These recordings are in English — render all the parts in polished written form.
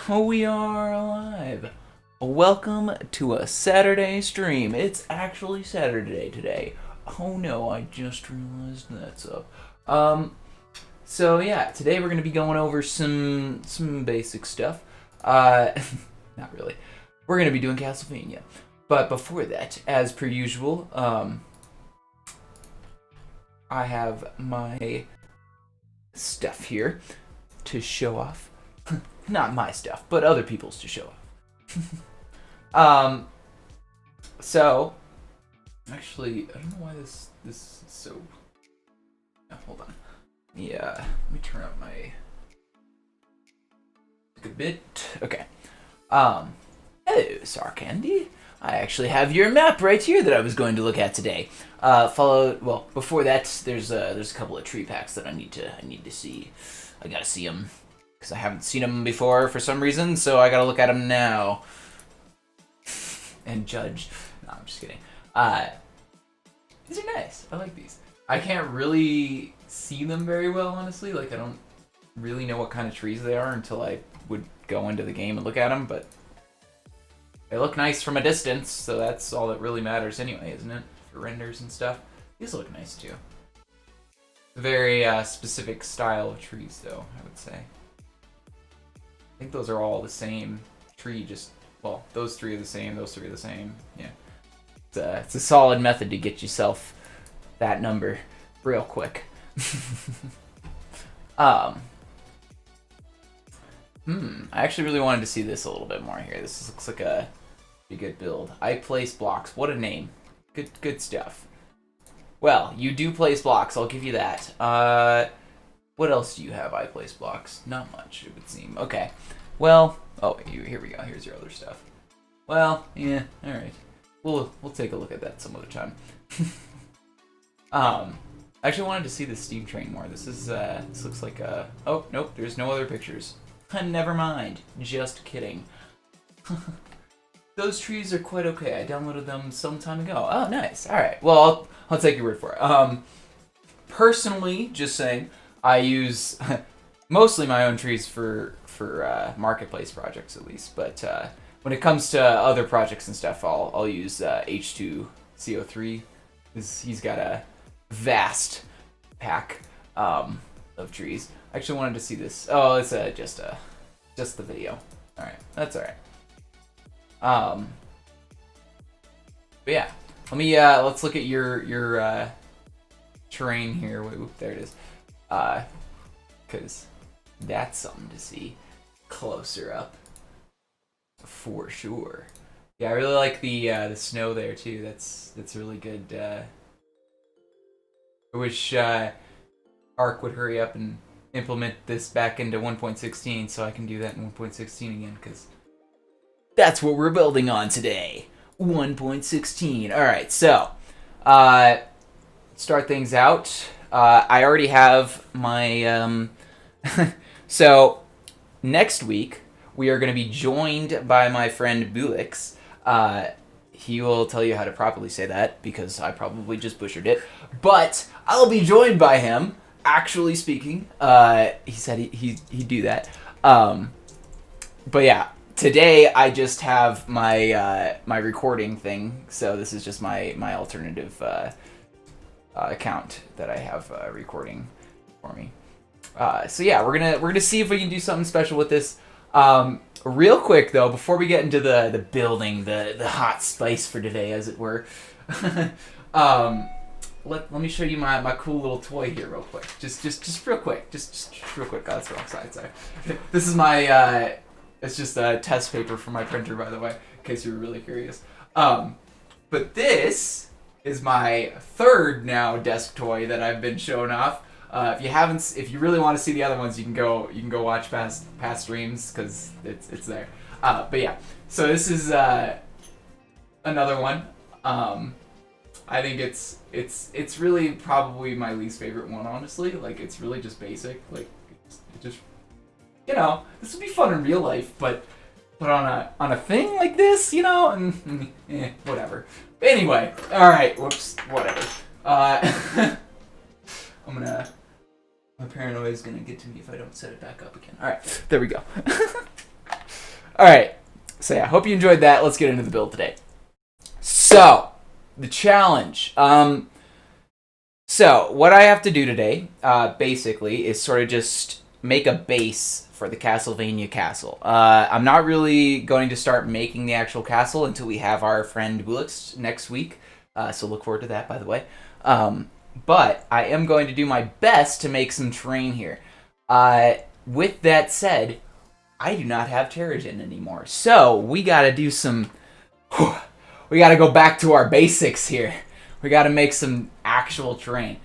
Oh, we are alive. Welcome to a Saturday stream. It's actually Saturday today. Oh no, I just realized that's up. So yeah, today we're gonna be going over some basic stuff. Uh, not really. We're gonna be doing Castlevania, but before that, as per usual, I have my stuff here to show off. Not my stuff, but other people's to show off. So actually, I don't know why this is so. Oh, hold on. Yeah, let me turn up my a bit. Okay. Hello, Sarkandi. I actually have your map right here that I was going to look at today. Well, before that, there's a couple of tree packs that I need to see. I gotta see them because I haven't seen them before for some reason, so I gotta look at them now and judge. No, I'm just kidding. These are nice. I like these. I can't really see them very well, honestly. Like, I don't really know what kind of trees they are until I would go into the game and look at them, but they look nice from a distance, so that's all that really matters anyway, isn't it? For renders and stuff. These look nice, too. Very specific style of trees, though, I would say. I think those are all the same tree, just, well, those three are the same, those three are the same, yeah. It's a solid method to get yourself that number real quick. I actually really wanted to see this a little bit more here. This looks like a pretty good build. I place blocks. What a name. Good stuff. Well, you do place blocks. I'll give you that. What else do you have? I place blocks. Not much, it would seem. Okay. Well, oh, here we go. Here's your other stuff. Well, yeah. All right. We'll take a look at that some other time. I actually wanted to see the steam train more. This looks like a. Oh nope. There's no other pictures. Never mind. Just kidding. Those trees are quite okay. I downloaded them some time ago. Oh, nice. All right. Well, I'll take your word for it. Personally, just saying, I use mostly my own trees for marketplace projects at least. But when it comes to other projects and stuff, I'll use H2CO3. He's got a vast pack of trees. I actually wanted to see this. Oh, it's just the video. All right, that's all right. But yeah, let's look at your terrain here. Wait, there it is. Because that's something to see closer up for sure. Yeah, I really like the snow there too. That's really good. I wish Arc would hurry up and implement this back into 1.16 so I can do that in 1.16 again, because that's what we're building on today. 1.16. Alright, so start things out. I already have my so next week we are going to be joined by my friend Bulix. He will tell you how to properly say that because I probably just butchered it, but I'll be joined by him. Actually speaking, he said he'd do that. But yeah, today I just have my my recording thing, so this is just my alternative account that I have recording for me. So yeah, we're gonna see if we can do something special with this. Real quick though, before we get into the building, the hot spice for today, as it were. Let me show you my cool little toy here real quick. Just real quick. Just real quick. Oh, that's the wrong side, sorry. This is my, it's just a test paper for my printer, by the way, in case you were really curious. But this is my third now desk toy that I've been showing off. If you really want to see the other ones, you can go watch past streams, because it's there. But yeah, so this is another one. I think it's really probably my least favorite one, honestly. Like, it's really just basic. Like, it just this would be fun in real life, but on a thing like this, and whatever. But anyway, all right, whoops, whatever. My paranoia is gonna get to me if I don't set it back up again. All right, there we go. All right. So yeah, hope you enjoyed that. Let's get into the build today. So, the challenge. So what I have to do today, basically, is sort of just make a base for the Castlevania castle. I'm not really going to start making the actual castle until we have our friend Bulix next week. So look forward to that, by the way. But I am going to do my best to make some terrain here. With that said, I do not have Terrigen anymore. So we got to do some... we got to go back to our basics here. We got to make some actual terrain.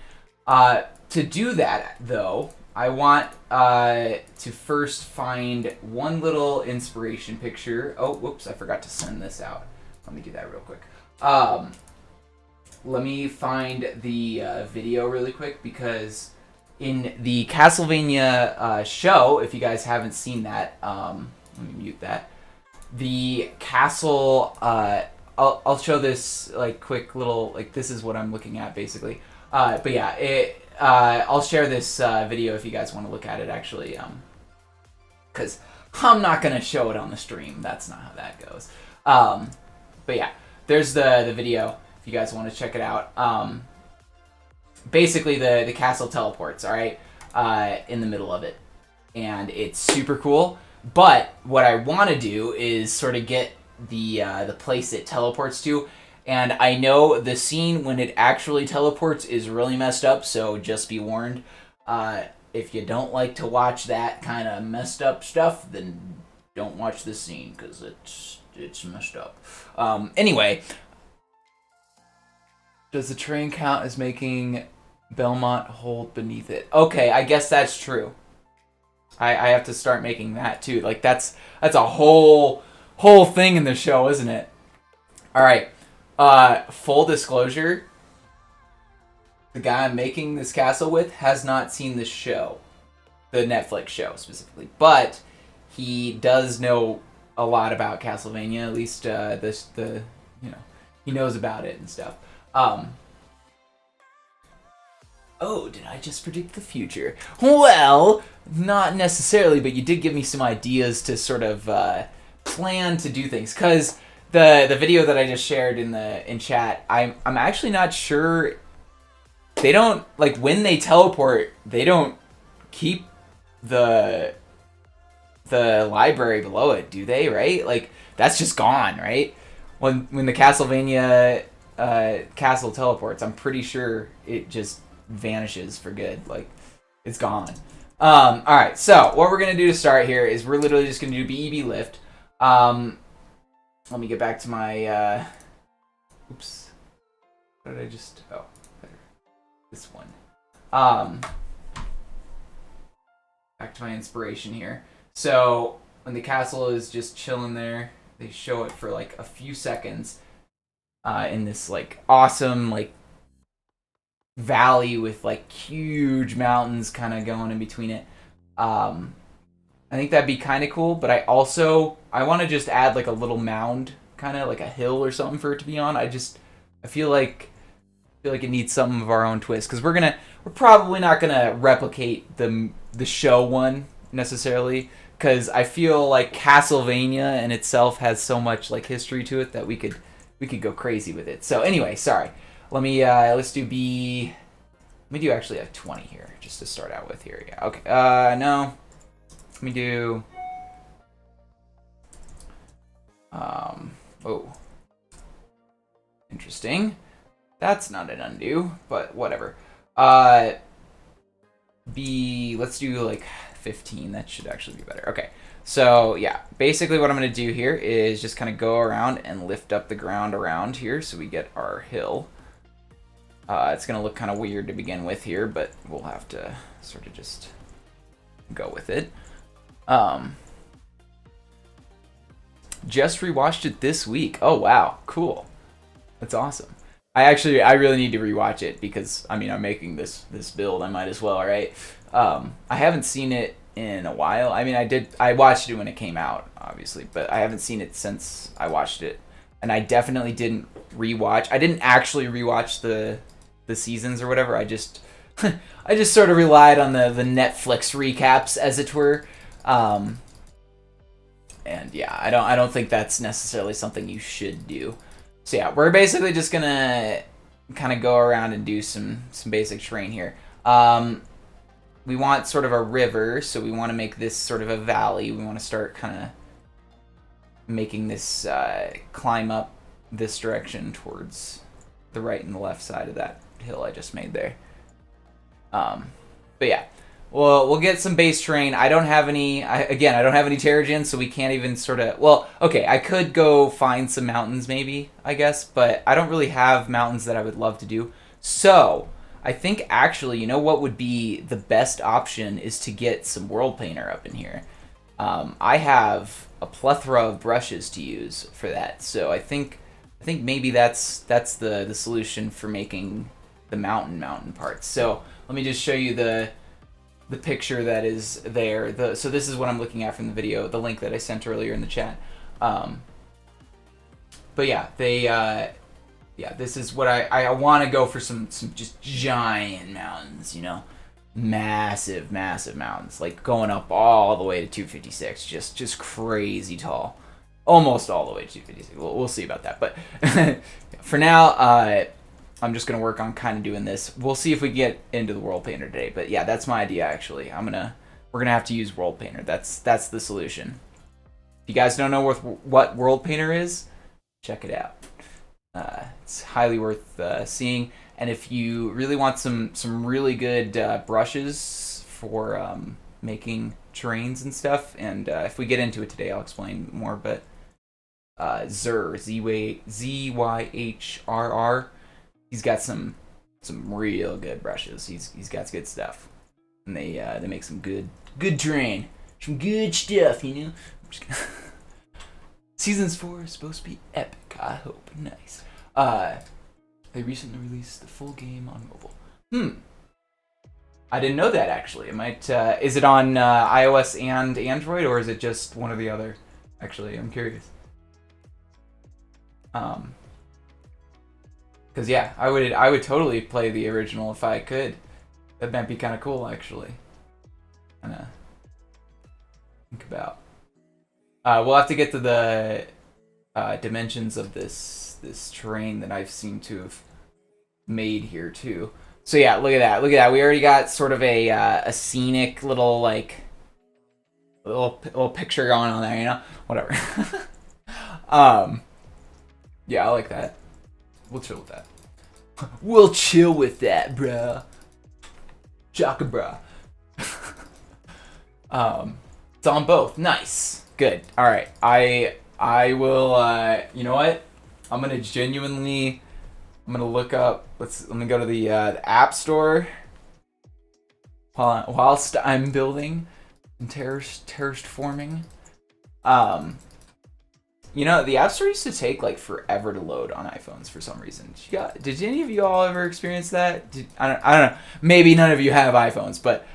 To do that, though, I want to first find one little inspiration picture. Oh, whoops, I forgot to send this out. Let me do that real quick. Let me find the video really quick, because in the Castlevania show, if you guys haven't seen that, let me mute that. The castle, I'll show this like quick little, like this is what I'm looking at basically. But yeah, I'll share this video if you guys want to look at it actually, because I'm not gonna show it on the stream. That's not how that goes. But yeah, there's the video if you guys want to check it out. Basically, the castle teleports, all right, in the middle of it, and it's super cool. But what I want to do is sort of get the place it teleports to, and I know the scene when it actually teleports is really messed up, so just be warned. If you don't like to watch that kind of messed up stuff, then don't watch this scene, because it's messed up. Anyway, does the terrain count as making Belmont hold beneath it? Okay, I guess that's true. I have to start making that too. Like that's a whole thing in the show, isn't it? All right. Full disclosure, the guy I'm making this castle with has not seen the show, the Netflix show specifically, but he does know a lot about Castlevania. At least he knows about it and stuff. Oh, did I just predict the future? Well, not necessarily, but you did give me some ideas to sort of plan to do things. Because the video that I just shared in chat, I'm actually not sure. They don't, like, when they teleport, they don't keep the library below it, do they? Right? Like, that's just gone, right? When the Castlevania castle teleports, I'm pretty sure it just vanishes for good. Like, it's gone. Alright, so what we're going to do to start here is we're literally just going to do BEB lift. Let me get back to my, oops. What did I just, oh, there. This one. Back to my inspiration here. So, when the castle is just chilling there, they show it for like a few seconds, in this like awesome, like, valley with like huge mountains kind of going in between it. I think that'd be kind of cool, but I want to just add like a little mound, kind of like a hill or something for it to be on. I feel like it needs some of our own twist, because we're probably not gonna replicate the show one necessarily, because I feel like Castlevania in itself has so much like history to it that we could go crazy with it. So anyway, sorry. Let me let's do B. Let me do actually a 20 here, just to start out with here. Yeah. Okay. No. Let me do. Oh. Interesting. That's not an undo, but whatever. B. Let's do like 15. That should actually be better. Okay. So yeah, basically what I'm gonna do here is just kind of go around and lift up the ground around here, so we get our hill. It's going to look kind of weird to begin with here, but we'll have to sort of just go with it. Just rewatched it this week. Oh, wow. Cool. That's awesome. I really need to rewatch it because, I mean, I'm making this build. I might as well, right? I haven't seen it in a while. I mean, I watched it when it came out, obviously, but I haven't seen it since I watched it. And I definitely didn't rewatch. I didn't actually rewatch the seasons or whatever. I just sort of relied on the Netflix recaps, as it were. And yeah, I don't think that's necessarily something you should do. So yeah, we're basically just gonna kind of go around and do some basic terrain here. We want sort of a river, so we want to make this sort of a valley. We want to start kind of making this climb up this direction towards the right and the left side of that hill I just made there. But yeah, we'll get some base terrain. I don't have any, I don't have any Terrigen, so we can't even sort of, well, okay, I could go find some mountains maybe, I guess, but I don't really have mountains that I would love to do. So I think actually, you know what would be the best option is to get some World Painter up in here. I have a plethora of brushes to use for that, so I think maybe that's the solution for making the mountain parts. So let me just show you the picture that is there. So this is what I'm looking at from the video, the link that I sent earlier in the chat. But yeah, this is what I want to go for, some just giant mountains, you know, massive mountains, like going up all the way to 256, just crazy tall, almost all the way to 256. We'll see about that, but for now, I'm just gonna work on kind of doing this. We'll see if we get into the World Painter today, but yeah, that's my idea actually. We're gonna have to use World Painter. That's the solution. If you guys don't know what World Painter is, check it out. It's highly worth seeing. And if you really want some really good brushes for making terrains and stuff, and if we get into it today, I'll explain more. But Zyrr, ZYHRR, he's got some real good brushes. He's got good stuff, and they make some good terrain, some good stuff, you know. I'm just kidding. Seasons 4 is supposed to be epic, I hope. Nice. They recently released the full game on mobile. I didn't know that, actually. It might, is it on iOS and Android, or is it just one or the other? Actually, I'm curious. Because yeah, I would totally play the original if I could. That might be kind of cool, actually. Kinda think about. We'll have to get to the dimensions of this terrain that I've seemed to have made here too. So yeah, look at that. We already got sort of a scenic little little picture going on there, you know? Whatever. Yeah, I like that. We'll chill with that. We'll chill with that, bruh. Chaka, bruh. It's on both. Nice. Good. All right. I will. You know what? I'm gonna look up. Let me go to the App Store whilst I'm building and terrorist forming. You know, the App Store used to take like forever to load on iPhones for some reason. Did any of you all ever experience that? I don't know. Maybe none of you have iPhones, but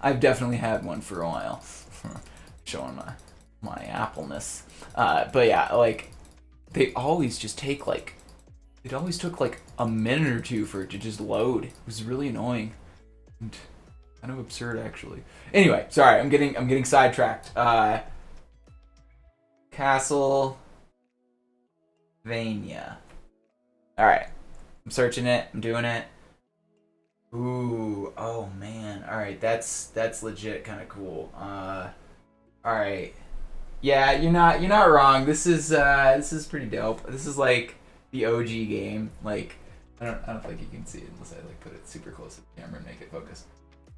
I've definitely had one for a while. Showing my Appleness. But yeah, like they always just take like, it always took like a minute or two for it to just load. It was really annoying and kind of absurd, actually. Anyway, sorry, I'm getting sidetracked. Castlevania. All right, I'm searching it. I'm doing it. Ooh, oh man. All right, that's legit kind of cool. All right. Yeah, you're not wrong. This is pretty dope. This is like the OG game. Like I don't think you can see it unless I like put it super close to the camera and make it focus.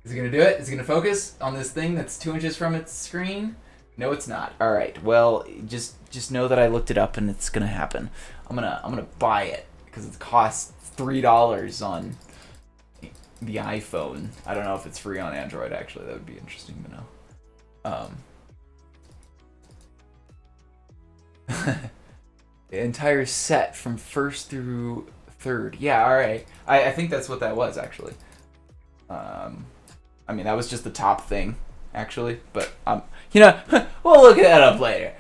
Is it gonna do it? Is it gonna focus on this thing that's 2 inches from its screen? No, it's not. All right. Well, just know that I looked it up and it's gonna happen. I'm gonna buy it because it costs $3 on the iPhone. I don't know if it's free on Android. Actually, that would be interesting to know. The entire set from 1st through 3rd. Yeah, all right. I think that's what that was actually. I mean, that was just the top thing, actually. But you know, we'll look that up later.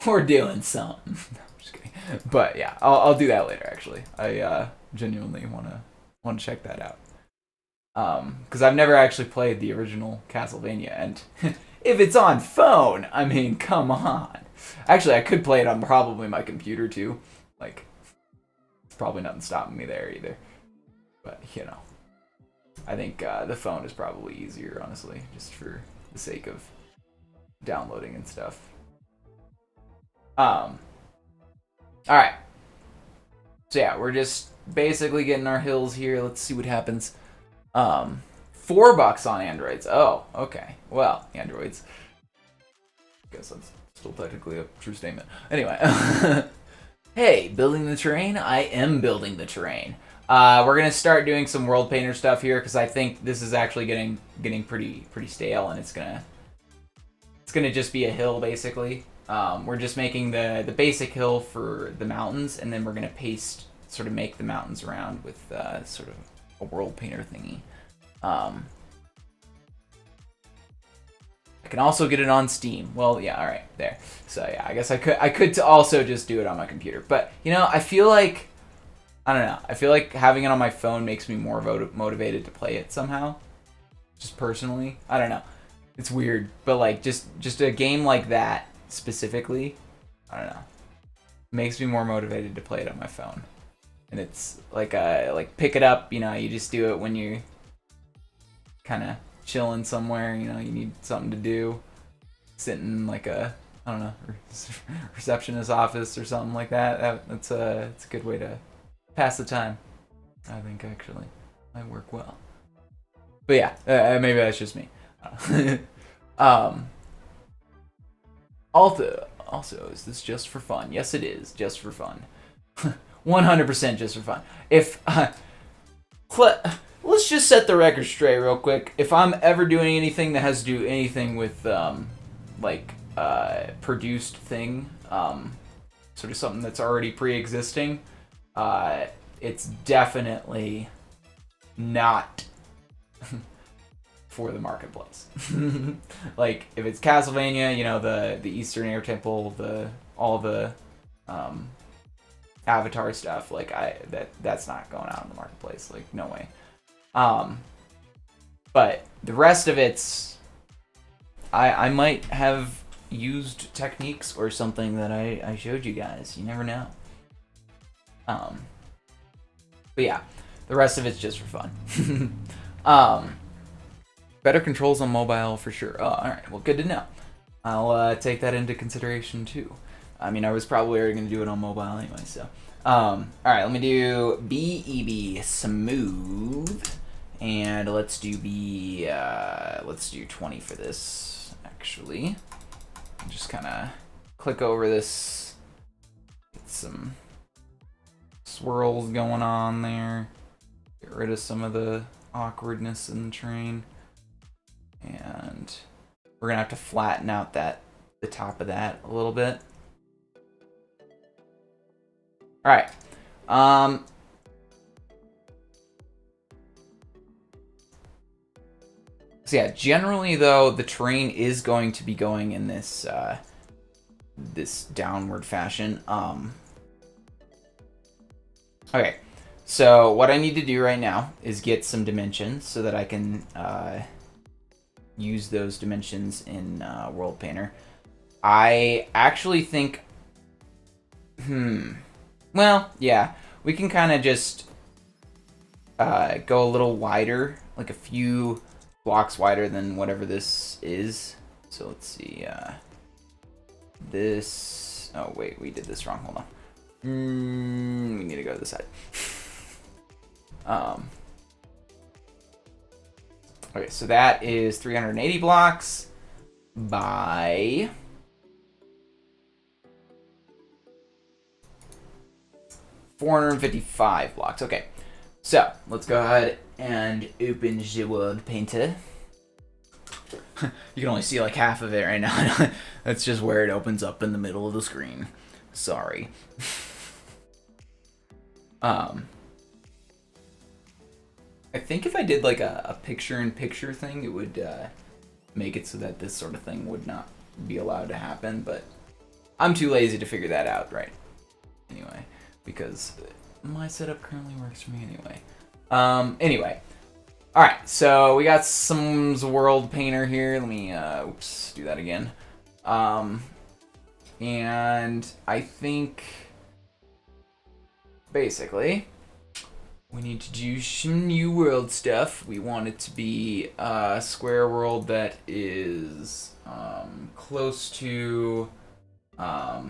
We're doing something. No, I'm just kidding. But yeah, I'll do that later. Actually, I genuinely wanna check that out. Because I've never actually played the original Castlevania, and if it's on phone, I mean, come on. Actually, I could play it on probably my computer too. Like, it's probably nothing stopping me there either. But, you know, I think the phone is probably easier, honestly, just for the sake of downloading and stuff. Alright. So yeah, we're just basically getting our hills here. Let's see what happens. $4 on androids. Oh, okay. Well, androids. I guess that's still technically a true statement. Anyway. Hey, building the terrain? I am building the terrain. We're gonna start doing some world painter stuff here because I think this is actually getting pretty stale, and it's gonna just be a hill basically. We're just making the basic hill for the mountains, and then we're gonna sort of make the mountains around with sort of a world painter thingy. I can also get it on Steam. Well, yeah, all right, there. So yeah, I guess I could also just do it on my computer, but you know, I feel like, I don't know. I feel like having it on my phone makes me more motivated to play it somehow. Just personally, I don't know. It's weird, but like just a game like that specifically, I don't know, makes me more motivated to play it on my phone. And it's like pick it up, you know, you just do it when you're kind of chilling somewhere, you know, you need something to do, sitting in like a, I don't know, receptionist's office or something like that. It's a good way to pass the time, I think, actually. Might work well. But yeah, maybe that's just me. Also, is this just for fun? Yes, it is, just for fun. 100% just for fun. If, let's just set the record straight real quick. If I'm ever doing anything that has to do anything with, produced thing, sort of something that's already pre-existing, it's definitely not for the marketplace. Like, if it's Castlevania, you know, the Eastern Air Temple, all the Avatar stuff, like that's not going out in the marketplace. Like, no way. But the rest of it's, I might have used techniques or something that I showed you guys. You never know. But yeah, the rest of it's just for fun. Better controls on mobile for sure. Oh, alright, well, good to know. I'll take that into consideration too. I mean, I was probably already going to do it on mobile anyway, so. Alright, let me do BEB smooth. And let's do let's do 20 for this, actually. Just kind of click over this, get some swirls going on there, get rid of some of the awkwardness in the terrain, and we're gonna have to flatten out the top of that a little bit. All right. So yeah, generally though, the terrain is going to be going in this this downward fashion. Okay, so what I need to do right now is get some dimensions so that I can use those dimensions in World Painter. I actually think, well, yeah, we can kind of just go a little wider, like a few blocks wider than whatever this is. So let's see, this, oh wait, we did this wrong, hold on. We need to go to the side. Okay, so that is 380 blocks by 455 blocks. Okay, so let's go ahead and open the World Painter. You can only see like half of it right now. That's just where it opens up in the middle of the screen. Sorry. I think if I did like a picture-in-picture thing, it would make it so that this sort of thing would not be allowed to happen, but I'm too lazy to figure that out right anyway, because my setup currently works for me anyway. Anyway, All right, so we got some world painter here. Let me, oops, do that again. And I think basically we need to do some new world stuff. We want it to be a square world that is close to, what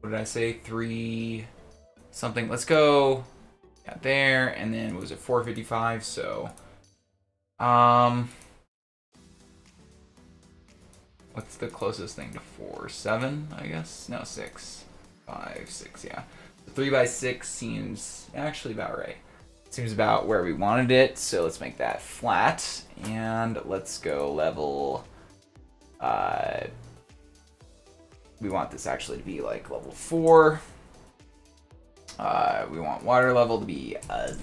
did I say? 3 something. Let's go there, and then what was it, 455? So, what's the closest thing to 4? 7, I guess? No, 6. 5, 6, yeah. 3 by 6 seems actually about right. Seems about where we wanted it, so let's make that flat. And let's go level... we want this actually to be like level 4. We want water level to be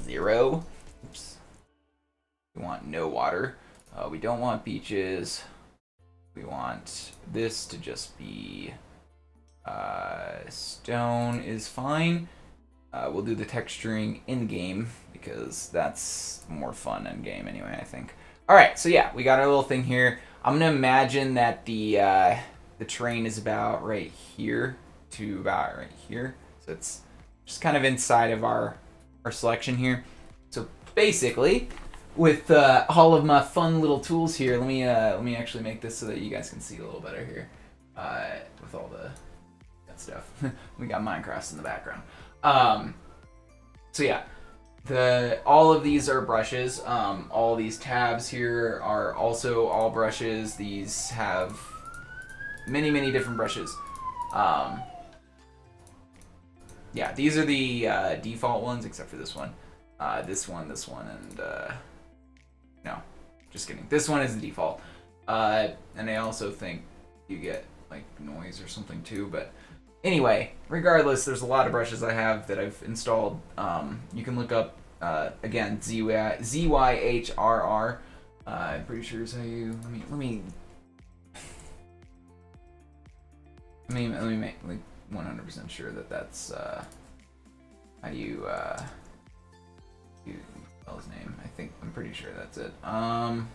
0. Oops. We want no water. We don't want beaches. We want this to just be stone is fine. We'll do the texturing in-game because that's more fun in-game anyway, I think. All right, so yeah, we got our little thing here. I'm gonna imagine that the terrain is about right here to about right here. So it's just kind of inside of our selection here. So basically, with all of my fun little tools here, let me actually make this so that you guys can see a little better here. With all that stuff, we got Minecraft in the background. So yeah, all of these are brushes. All these tabs here are also all brushes. These have many different brushes. Yeah, these are the default ones except for this one. This one, and no, just kidding. This one is the default. And I also think you get like noise or something too, but anyway, regardless, there's a lot of brushes I have that I've installed. You can look up, again, ZYHRR. I'm pretty sure is how you, let me make like 100% sure that that's, how you, spell his name. I'm pretty sure that's it. No.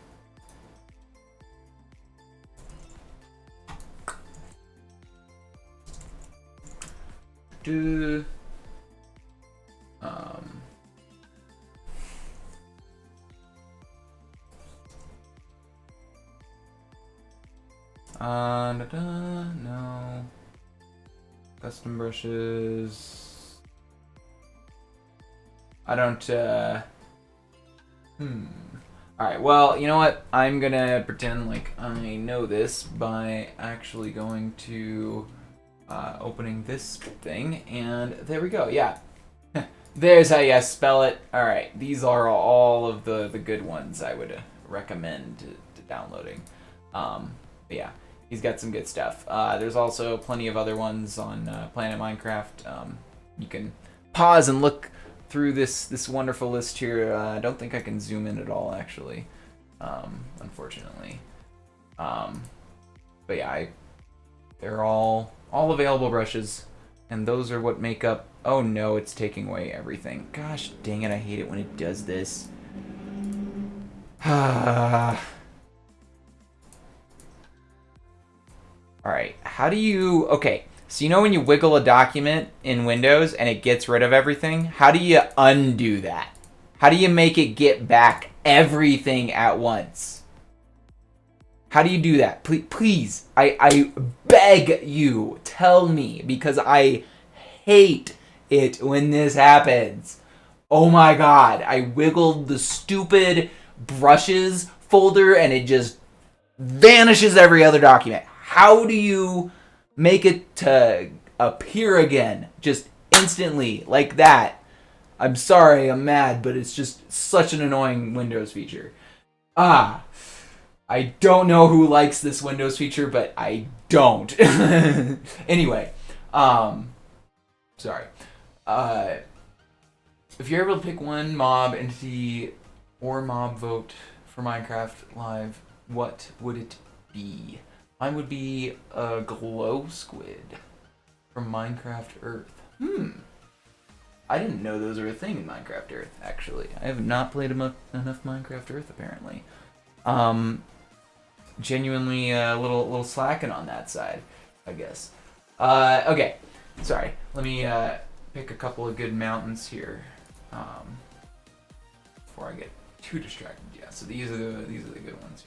Custom brushes. I don't, Alright, well, you know what? I'm gonna pretend like I know this by actually going to opening this thing, and there we go, yeah. There's how you spell it. Alright, these are all of the good ones I would recommend to downloading. But yeah, he's got some good stuff. There's also plenty of other ones on Planet Minecraft. You can pause and look through this wonderful list here. I don't think I can zoom in at all, actually, unfortunately. But yeah, they're all available brushes, and those are what make up... Oh no, it's taking away everything. Gosh dang it, I hate it when it does this. Alright, how do you... Okay, so you know when you wiggle a document in Windows and it gets rid of everything? How do you undo that? How do you make it get back everything at once? How do you do that? Please, I beg you, tell me, because I hate it when this happens. Oh my god, I wiggled the stupid brushes folder and it just vanishes every other document. How do you make it to appear again just instantly like that? I'm sorry, I'm mad, but it's just such an annoying Windows feature. I don't know who likes this Windows feature, but I don't. Anyway, sorry. If you're able to pick one mob entity or mob vote for Minecraft Live, what would it be? Mine would be a glow squid from Minecraft Earth. I didn't know those were a thing in Minecraft Earth, actually. I have not played enough Minecraft Earth, apparently. Genuinely a little slacking on that side, I guess. Okay, sorry. Let me pick a couple of good mountains here before I get too distracted. Yeah, so these are the good ones.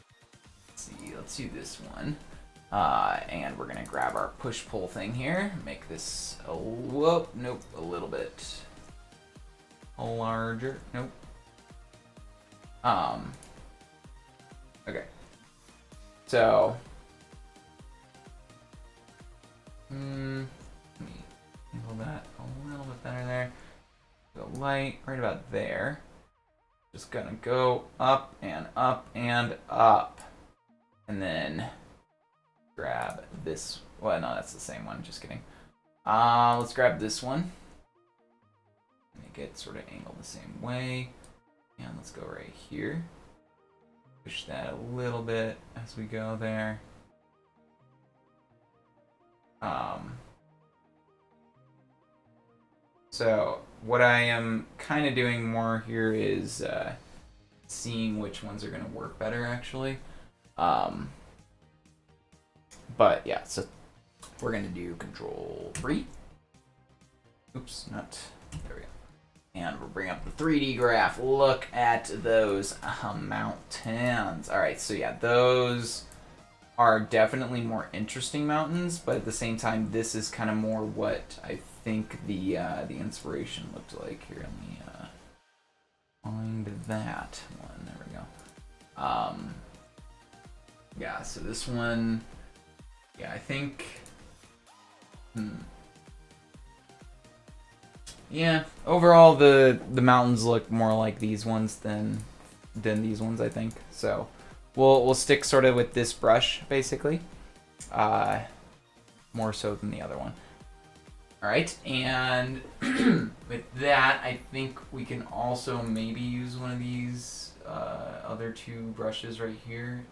Let's do this one. And we're gonna grab our push-pull thing here. Make this a little bit larger. Nope. Okay. So, let me angle that a little bit better there. Go light right about there. Just gonna go up and up and up, and then grab this. Well, no, that's the same one. Just kidding. Let's grab this one. Make it sort of angled the same way, and let's go right here. Push that a little bit as we go there. So what I am kind of doing more here is seeing which ones are going to work better, actually. But yeah, so we're going to do Control 3. Oops, not. There we go. And we'll bring up the 3D graph. Look at those mountains. All right, so yeah, those are definitely more interesting mountains, but at the same time, this is kind of more what I think the inspiration looked like. Here, let me find that one. There we go. Yeah, so this one, yeah, I think. Yeah, overall the mountains look more like these ones than these ones, I think. So we'll stick sort of with this brush basically, more so than the other one. All right, and with that, I think we can also maybe use one of these other two brushes right here.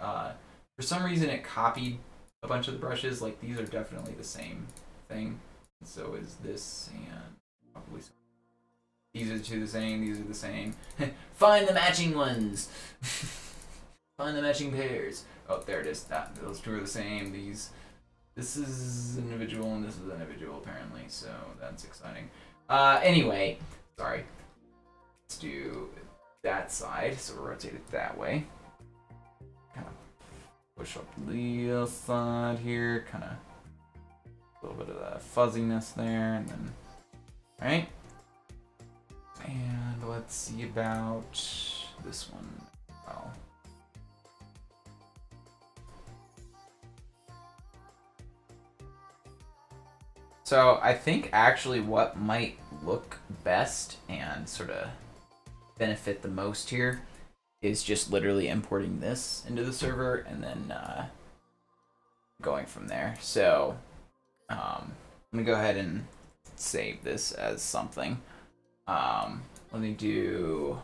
For some reason, it copied a bunch of the brushes. Like these are definitely the same thing. And so is this and. Probably so. These are two the same, these are the same. Find the matching ones! Find the matching pairs. Oh, there it is. Those two are the same. This is individual and this is individual apparently, so that's exciting. Anyway, sorry. Let's do that side, so we'll rotate it that way. Kind of push up the other side here, kind of a little bit of that fuzziness there, and then right? And let's see about this one. Oh. So I think actually what might look best and sort of benefit the most here is just literally importing this into the server and then going from there. So I'm gonna go ahead and save this as something. Let me do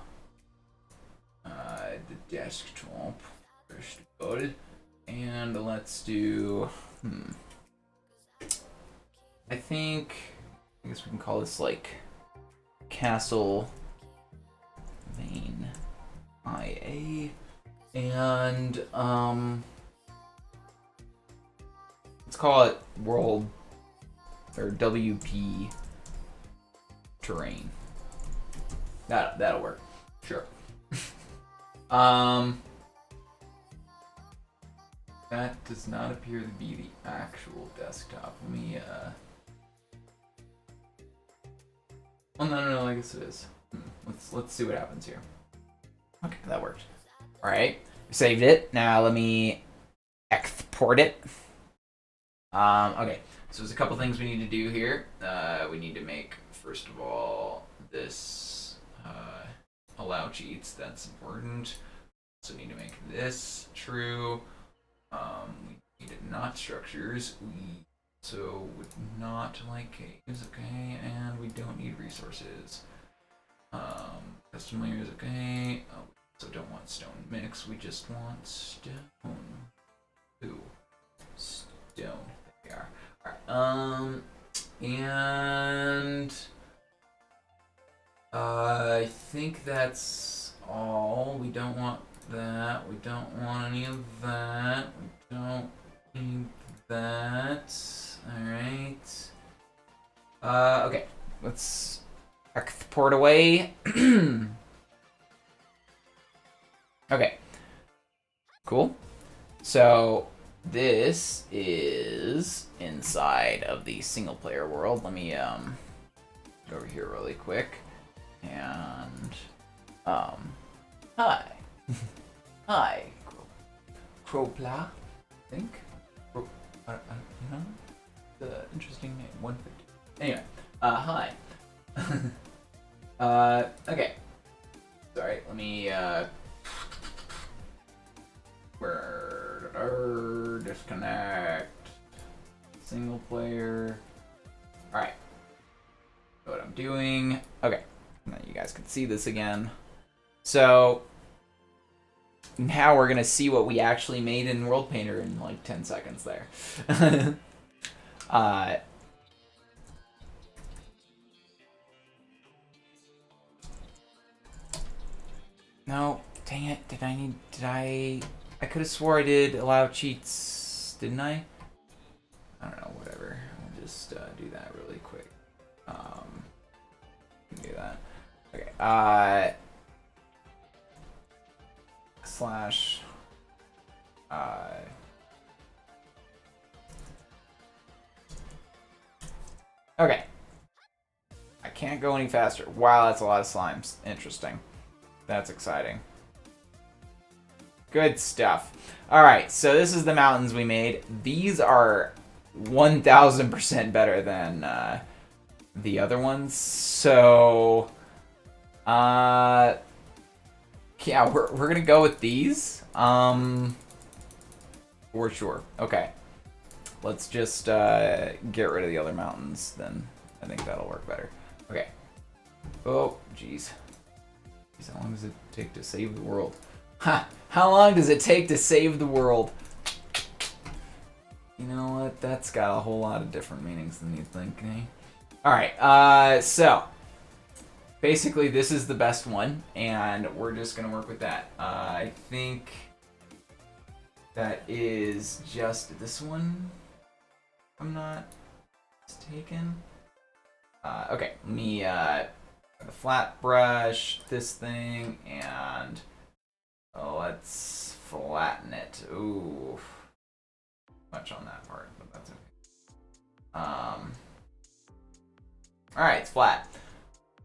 the desktop first of all, and let's do I guess we can call this like Castlevania IA, and let's call it World or WP Terrain. That'll work. Sure. That does not appear to be the actual desktop. Let me oh no, I guess it is. Let's see what happens here. Okay, that worked. Alright. Saved it. Now let me export it. Okay. So there's a couple things we need to do here. We need to make, first of all, this allow cheats. That's important. So we need to make this true. We need not structures. We so would not like caves, okay, and we don't need resources. Custom layers, okay. Oh, so don't want stone mix. We just want stone. Ooh, stone. There we are. And I think that's all. We don't want that. We don't want any of that. We don't need that. Alright. Okay. Let's export away. Okay. Cool. So this is inside of the single player world. Let me go over here really quick. And hi. Hi. Cropla, I think. You know? The interesting name. 150. Anyway, hi. Okay. Sorry, let me disconnect. Single player. Alright. Know what I'm doing. Okay. Now you guys can see this again. So now we're gonna see what we actually made in World Painter in like 10 seconds there. No, dang it, I could have swore I did allow cheats, didn't I? I don't know, whatever. I'll just do that really quick. Do that. Okay, slash, okay. I can't go any faster. Wow, that's a lot of slimes. Interesting. That's exciting. Good stuff. Alright, so this is the mountains we made. These are 1000% better than the other ones. So, yeah, we're gonna go with these. For sure. Okay. Let's just get rid of the other mountains, then I think that'll work better. Okay. Oh, jeez. How long does it take to save the world? Ha! How long does it take to save the world? You know what? That's got a whole lot of different meanings than you think, eh? Alright, so basically this is the best one, and we're just gonna work with that. I think that is just this one, if I'm not mistaken. Okay, let me the flat brush, this thing, and let's flatten it. Ooh, much on that part, but that's okay. Alright, it's flat.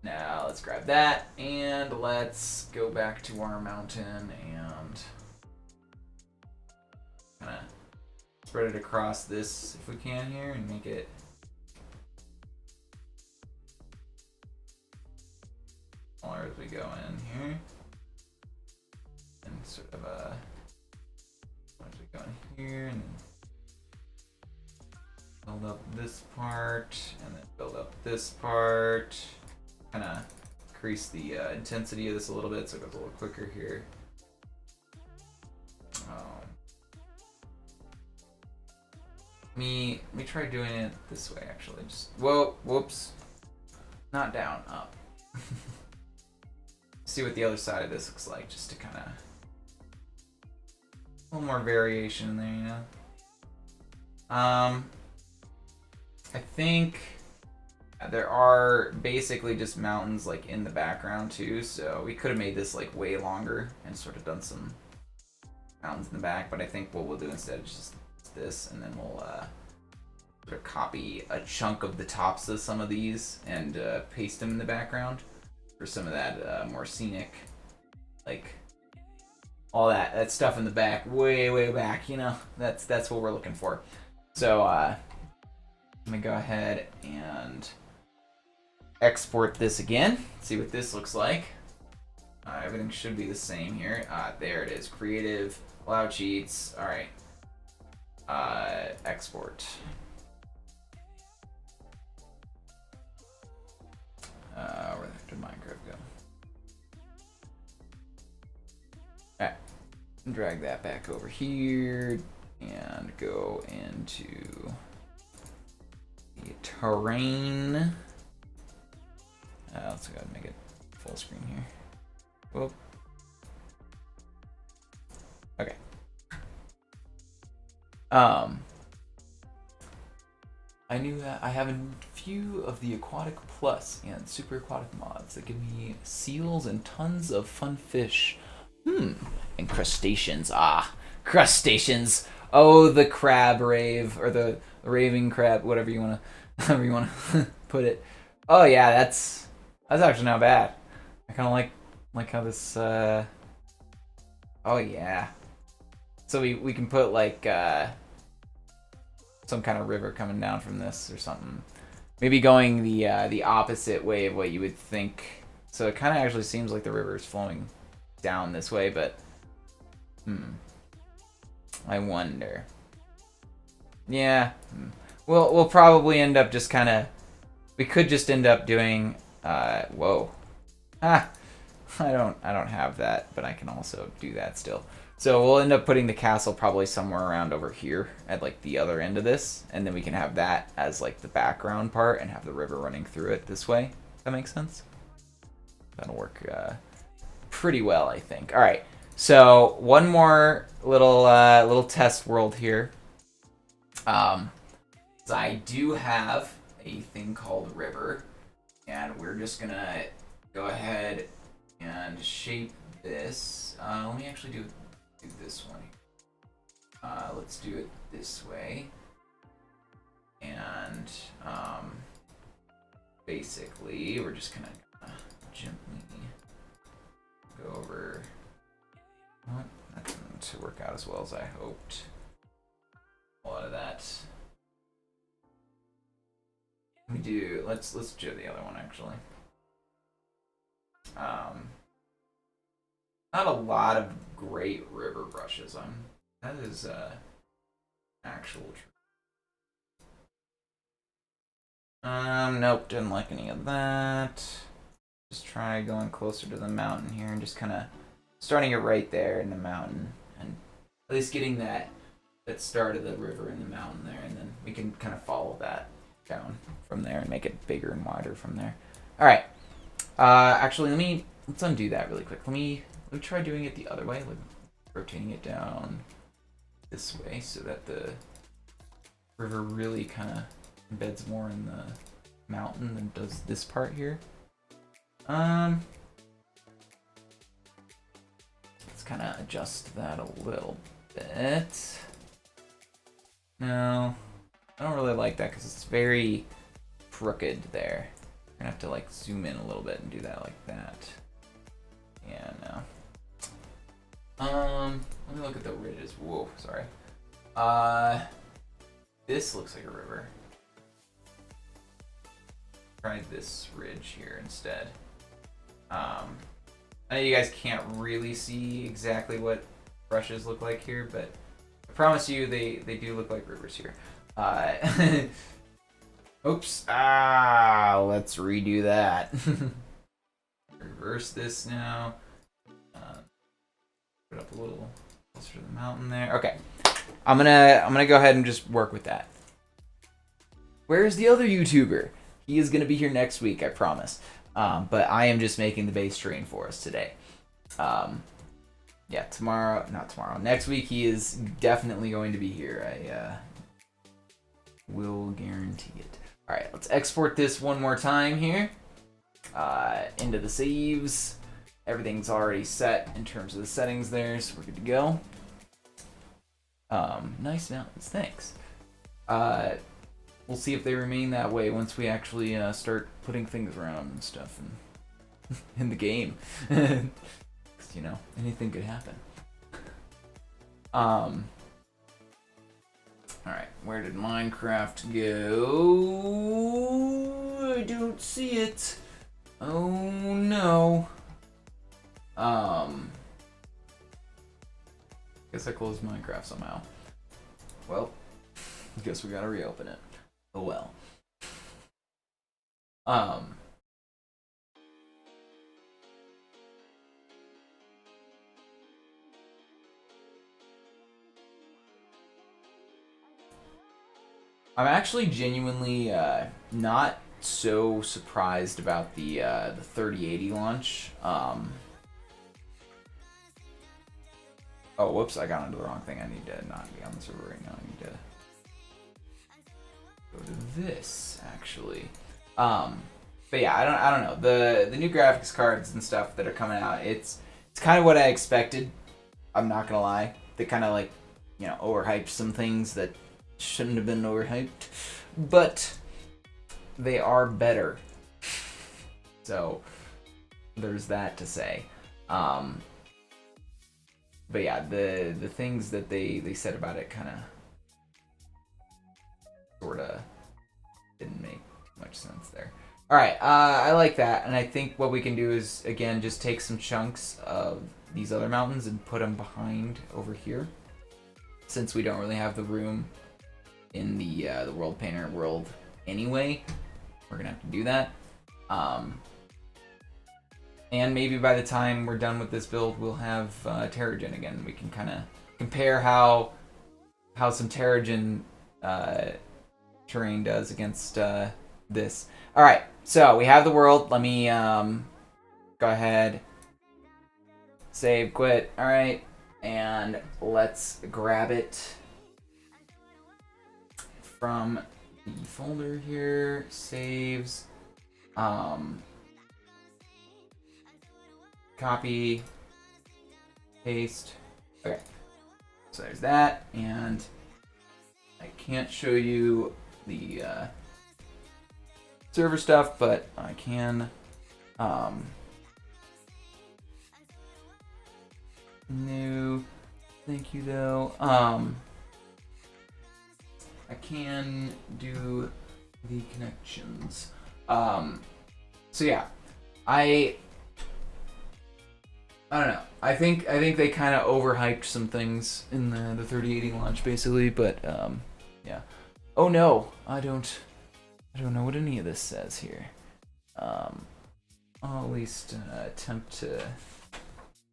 Now let's grab that, and let's go back to our mountain and kind of spread it across this if we can here and make it smaller as we go in here. And sort of as we go in here and build up this part and then build up this part. Kind of increase the intensity of this a little bit so it goes a little quicker here. Let me try doing it this way actually. Just whoops. Not down, up. See what the other side of this looks like, just to kind of a little more variation in there, you know. I think there are basically just mountains like in the background too, so we could have made this like way longer and sort of done some mountains in the back, but I think what we'll do instead is just this, and then we'll sort of copy a chunk of the tops of some of these and paste them in the background for some of that more scenic, like all that stuff in the back, way back, you know. That's what we're looking for. So let me go ahead and export this again. See what this looks like. Everything should be the same here. There it is. Creative, allow cheats. All right. Export. Where did Minecraft go? Alright. Drag that back over here and go into the terrain. Let's go ahead and make it full screen here. Whoop. Okay. I knew that I have a few of the Aquatic Plus and Super Aquatic mods that give me seals and tons of fun fish. And crustaceans. Crustaceans. Oh, the crab rave, or the raving crab, whatever you wanna put it. Oh yeah, that's actually not bad. I kind of like how this. Oh yeah. So we can put like some kind of river coming down from this or something. Maybe going the opposite way of what you would think. So it kind of actually seems like the river is flowing down this way, but I wonder. Yeah. We'll probably end up just kind of. We could just end up doing. Whoa. I don't have that, but I can also do that still. So we'll end up putting the castle probably somewhere around over here at like the other end of this, and then we can have that as like the background part and have the river running through it this way. Does that make sense? That'll work pretty well, I think. All right. So one more little test world here. So I do have a thing called river, and we're just gonna go ahead and shape this. Let me actually do this one. Let's do it this way, and basically we're just gonna gently go over. Well, that didn't work out as well as I hoped. A lot of that. Let's do the other one actually. Not a lot of great river brushes. That is actual truth. Nope, didn't like any of that. Just try going closer to the mountain here and just kind of starting it right there in the mountain, and at least getting that start of the river in the mountain there, and then we can kind of follow that down from there and make it bigger and wider from there. All right. Actually, let's undo that really quick. Let me try doing it the other way, like rotating it down this way so that the river really kind of embeds more in the mountain than does this part here. Let's kind of adjust that a little bit. No, I don't really like that because it's very crooked there. We're gonna have to like zoom in a little bit and do that like that. Yeah, no. Let me look at the ridges. Whoa, sorry. This looks like a river. Try this ridge here instead. I know you guys can't really see exactly what brushes look like here, but I promise you they do look like rivers here. Oops. Let's redo that. Reverse this now. Put up a little closer to the mountain there. Okay. I'm gonna go ahead and just work with that. Where's the other YouTuber? He is gonna be here next week, I promise. But I am just making the base terrain for us today. Yeah, not tomorrow. Next week he is definitely going to be here. I will guarantee it. All right, let's export this one more time here into the saves. Everything's already set in terms of the settings there, so we're good to go. Nice mountains, thanks. We'll see if they remain that way once we actually start putting things around and stuff in the game. Because, you know, anything could happen. Alright, where did Minecraft go? I don't see it. Oh no. Guess I closed Minecraft somehow. Well, guess we gotta reopen it. Oh well. I'm actually genuinely not so surprised about the 3080 launch. Oh, whoops! I got onto the wrong thing. I need to not be on the server right now. I need to go to this actually. But yeah, I don't know. The new graphics cards and stuff that are coming out. It's kind of what I expected. I'm not gonna lie. They kind of like, you know, overhyped some things that shouldn't have been overhyped, but they are better. So there's that to say. But yeah, the things that they said about it kind of sort of didn't make much sense there. All right, I like that, and I think what we can do is again just take some chunks of these other mountains and put them behind over here, since we don't really have the room in the World Painter world anyway. We're gonna have to do that. And maybe by the time we're done with this build, we'll have Terrigen again. We can kind of compare how some Terrigen terrain does against this. All right, so we have the world. Let me go ahead, save, quit. All right, and let's grab it from the folder here. Saves. Copy, paste. Okay, so there's that, and I can't show you the server stuff, but I can. No, thank you though. I can do the connections. So yeah, I don't know. I think they kind of overhyped some things in the 3080 launch, basically. But yeah. Oh no, I don't know what any of this says here. I'll at least attempt to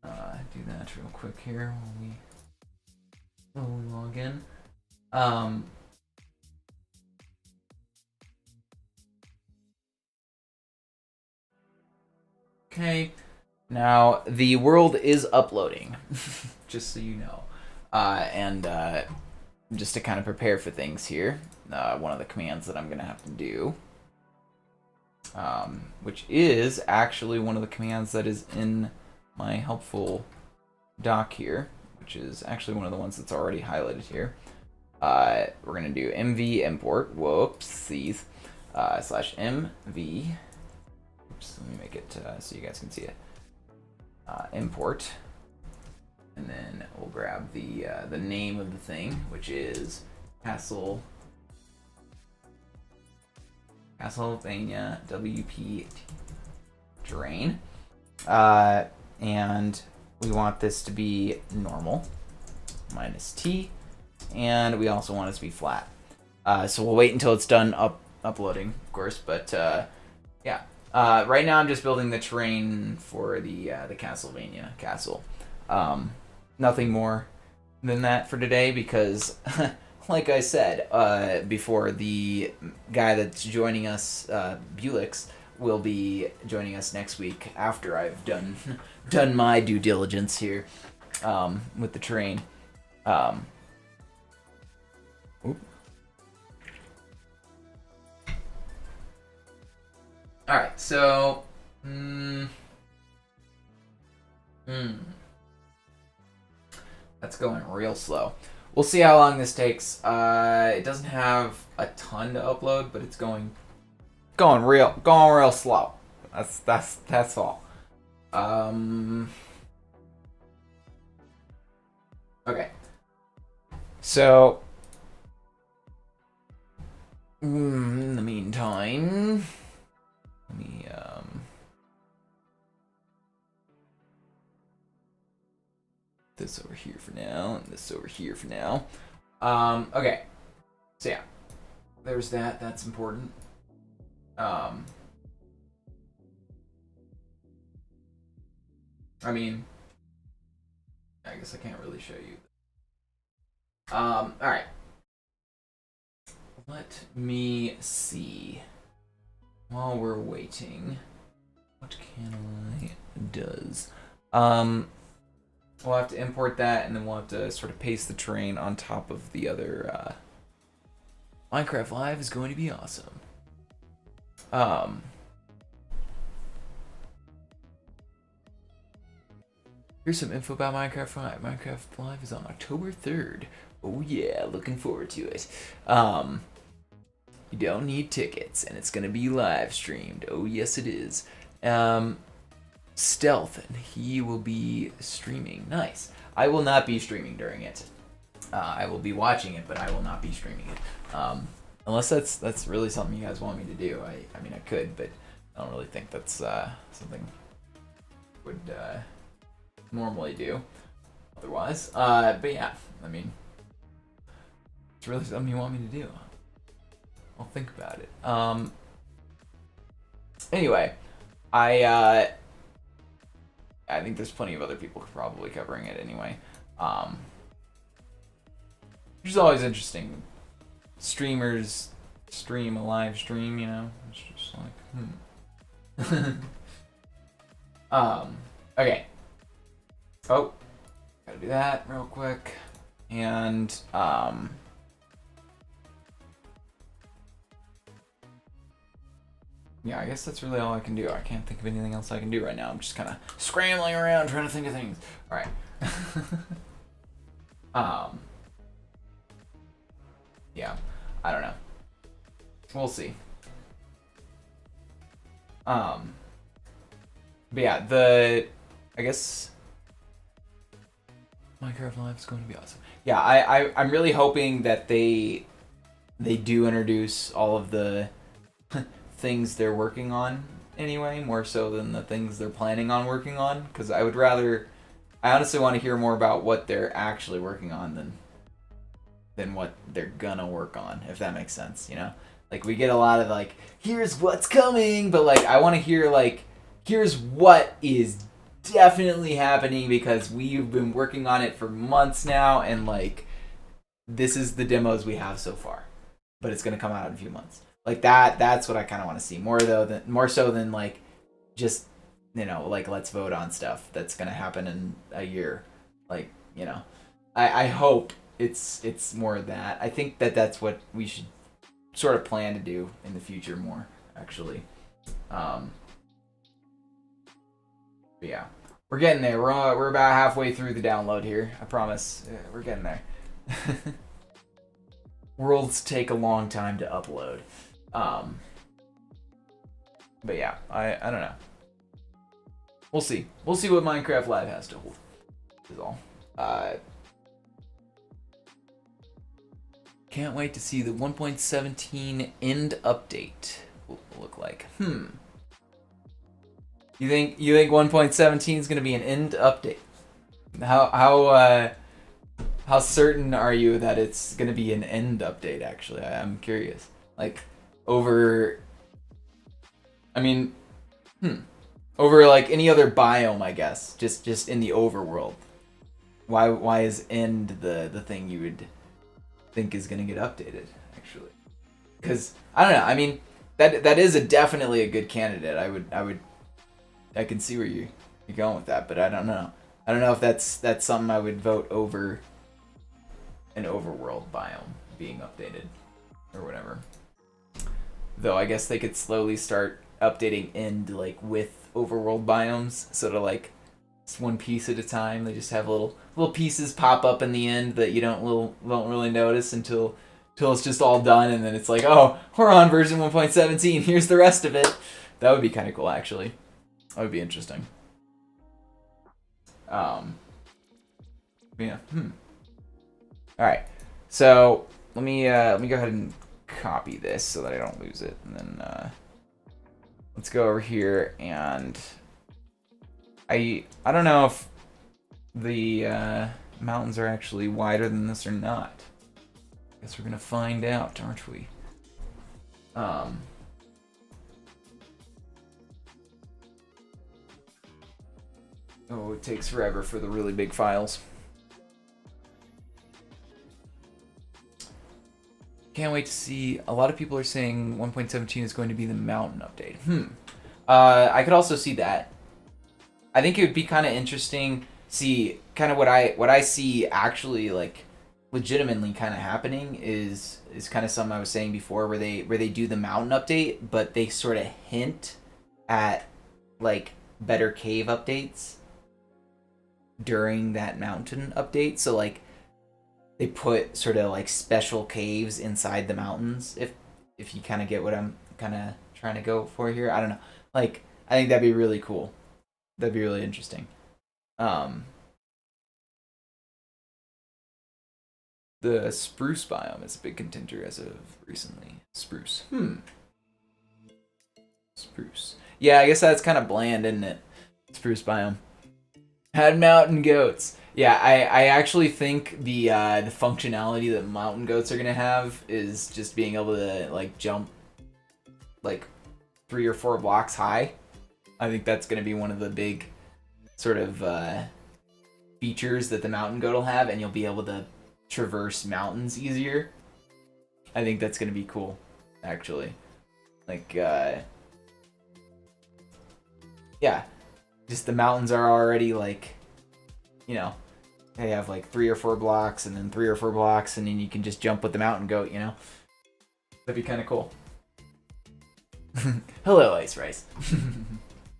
do that real quick here while we log in. Okay. Now, the world is uploading, just so you know. And just to kind of prepare for things here, one of the commands that I'm going to have to do, which is actually one of the commands that is in my helpful doc here, which is actually one of the ones that's already highlighted here. We're going to do mv import, whoopsies, slash mv, oops, let me make it so you guys can see it. Import, and then we'll grab the name of the thing, which is Castlevania WP terrain, and we want this to be normal minus T, and we also want it to be flat. So we'll wait until it's done uploading, of course, but yeah. Right now I'm just building the terrain for the Castlevania castle. Nothing more than that for today because, like I said before, the guy that's joining us, Bulix, will be joining us next week after I've done my due diligence here with the terrain. All right, so that's going real slow. We'll see how long this takes. It doesn't have a ton to upload, but it's going real slow. That's all. Okay. So in the meantime, let me this over here for now, and this over here for now. Okay. So yeah, there's that. That's important. I mean, I guess I can't really show you. All right. Let me see. while we're waiting, what can I does? We'll have to import that, and then we'll have to sort of paste the terrain on top of the other. Minecraft Live is going to be awesome. Here's some info about Minecraft Live. Minecraft Live is on October 3rd. Oh yeah, looking forward to it. You don't need tickets, and it's gonna be live streamed. Oh yes, it is. Stealth, and he will be streaming. Nice. I will not be streaming during it. I will be watching it, but I will not be streaming it. Unless that's really something you guys want me to do. I mean, I could, but I don't really think that's something I would normally do otherwise. But yeah, I mean, it's really something you want me to do. I'll think about it. Anyway, I think there's plenty of other people probably covering it anyway. Which is always interesting. Streamers stream a live stream, you know? It's just like, okay. Oh, gotta do that real quick. And, yeah, I guess that's really all I can do. I can't think of anything else I can do right now. I'm just kind of scrambling around trying to think of things. All right. Yeah, I don't know. We'll see. But yeah, I guess Minecraft Live is going to be awesome. Yeah, I'm really hoping that they do introduce all of the things they're working on anyway, more so than the things they're planning on working on, because I honestly want to hear more about what they're actually working on than what they're gonna work on, if that makes sense, you know? Like, we get a lot of, like, here's what's coming, but, like, I want to hear, like, here's what is definitely happening, because we've been working on it for months now, and, like, this is the demos we have so far, but it's gonna come out in a few months. Like, that's what I kind of want to see, more so than, like, just, you know, like, let's vote on stuff that's gonna happen in a year. Like, you know, I hope it's more of that. I think that's what we should sort of plan to do in the future more, actually. But yeah, we're getting there. We're about halfway through the download here. I promise. Yeah, we're getting there. Worlds take a long time to upload. But yeah, I don't know. We'll see. We'll see what Minecraft Live has to hold. Is all. Can't wait to see the 1.17 end update will look like. You think 1.17 is going to be an end update? How certain are you that it's going to be an end update? Actually, I'm curious. Like, over like any other biome, I guess. Just in the overworld. Why is end the thing you would think is gonna get updated, actually? Because I don't know. I mean, that is definitely a good candidate. I can see where you're going with that, but I don't know. I don't know if that's something I would vote over an overworld biome being updated or whatever. Though I guess they could slowly start updating end, like, with overworld biomes, so to, like, it's one piece at a time. They just have little pieces pop up in the end that you won't really notice until it's just all done, and then it's like, oh, we're on version 1.17. Here's the rest of it. That would be kind of cool, actually. That would be interesting. Yeah. All right. So let me go ahead and copy this so that I don't lose it, and then let's go over here, and I don't know if the mountains are actually wider than this or not. Guess we're gonna find out, aren't we? Oh, it takes forever for the really big files. Can't wait to see. A lot of people are saying 1.17 is going to be the mountain update. I could also see that. I think it would be kind of interesting. See, kind of what I see actually like legitimately kind of happening is kind of something I was saying before, where they do the mountain update, but they sort of hint at like better cave updates during that mountain update. So like they put sort of like special caves inside the mountains. If you kind of get what I'm kind of trying to go for here, I don't know. Like I think that'd be really cool. That'd be really interesting. The spruce biome is a big contender as of recently. Spruce. Spruce. Yeah, I guess that's kind of bland, isn't it? Spruce biome. Had mountain goats. Yeah, I actually think the functionality that mountain goats are gonna have is just being able to like jump like 3 or 4 blocks high. I think that's gonna be one of the big sort of features that the mountain goat will have, and you'll be able to traverse mountains easier. I think that's gonna be cool, actually. Like, yeah, just the mountains are already like, you know, they have like 3 or 4 blocks, and then 3 or 4 blocks, and then you can just jump with the mountain goat. You know, that'd be kind of cool. Hello, Ice Rice.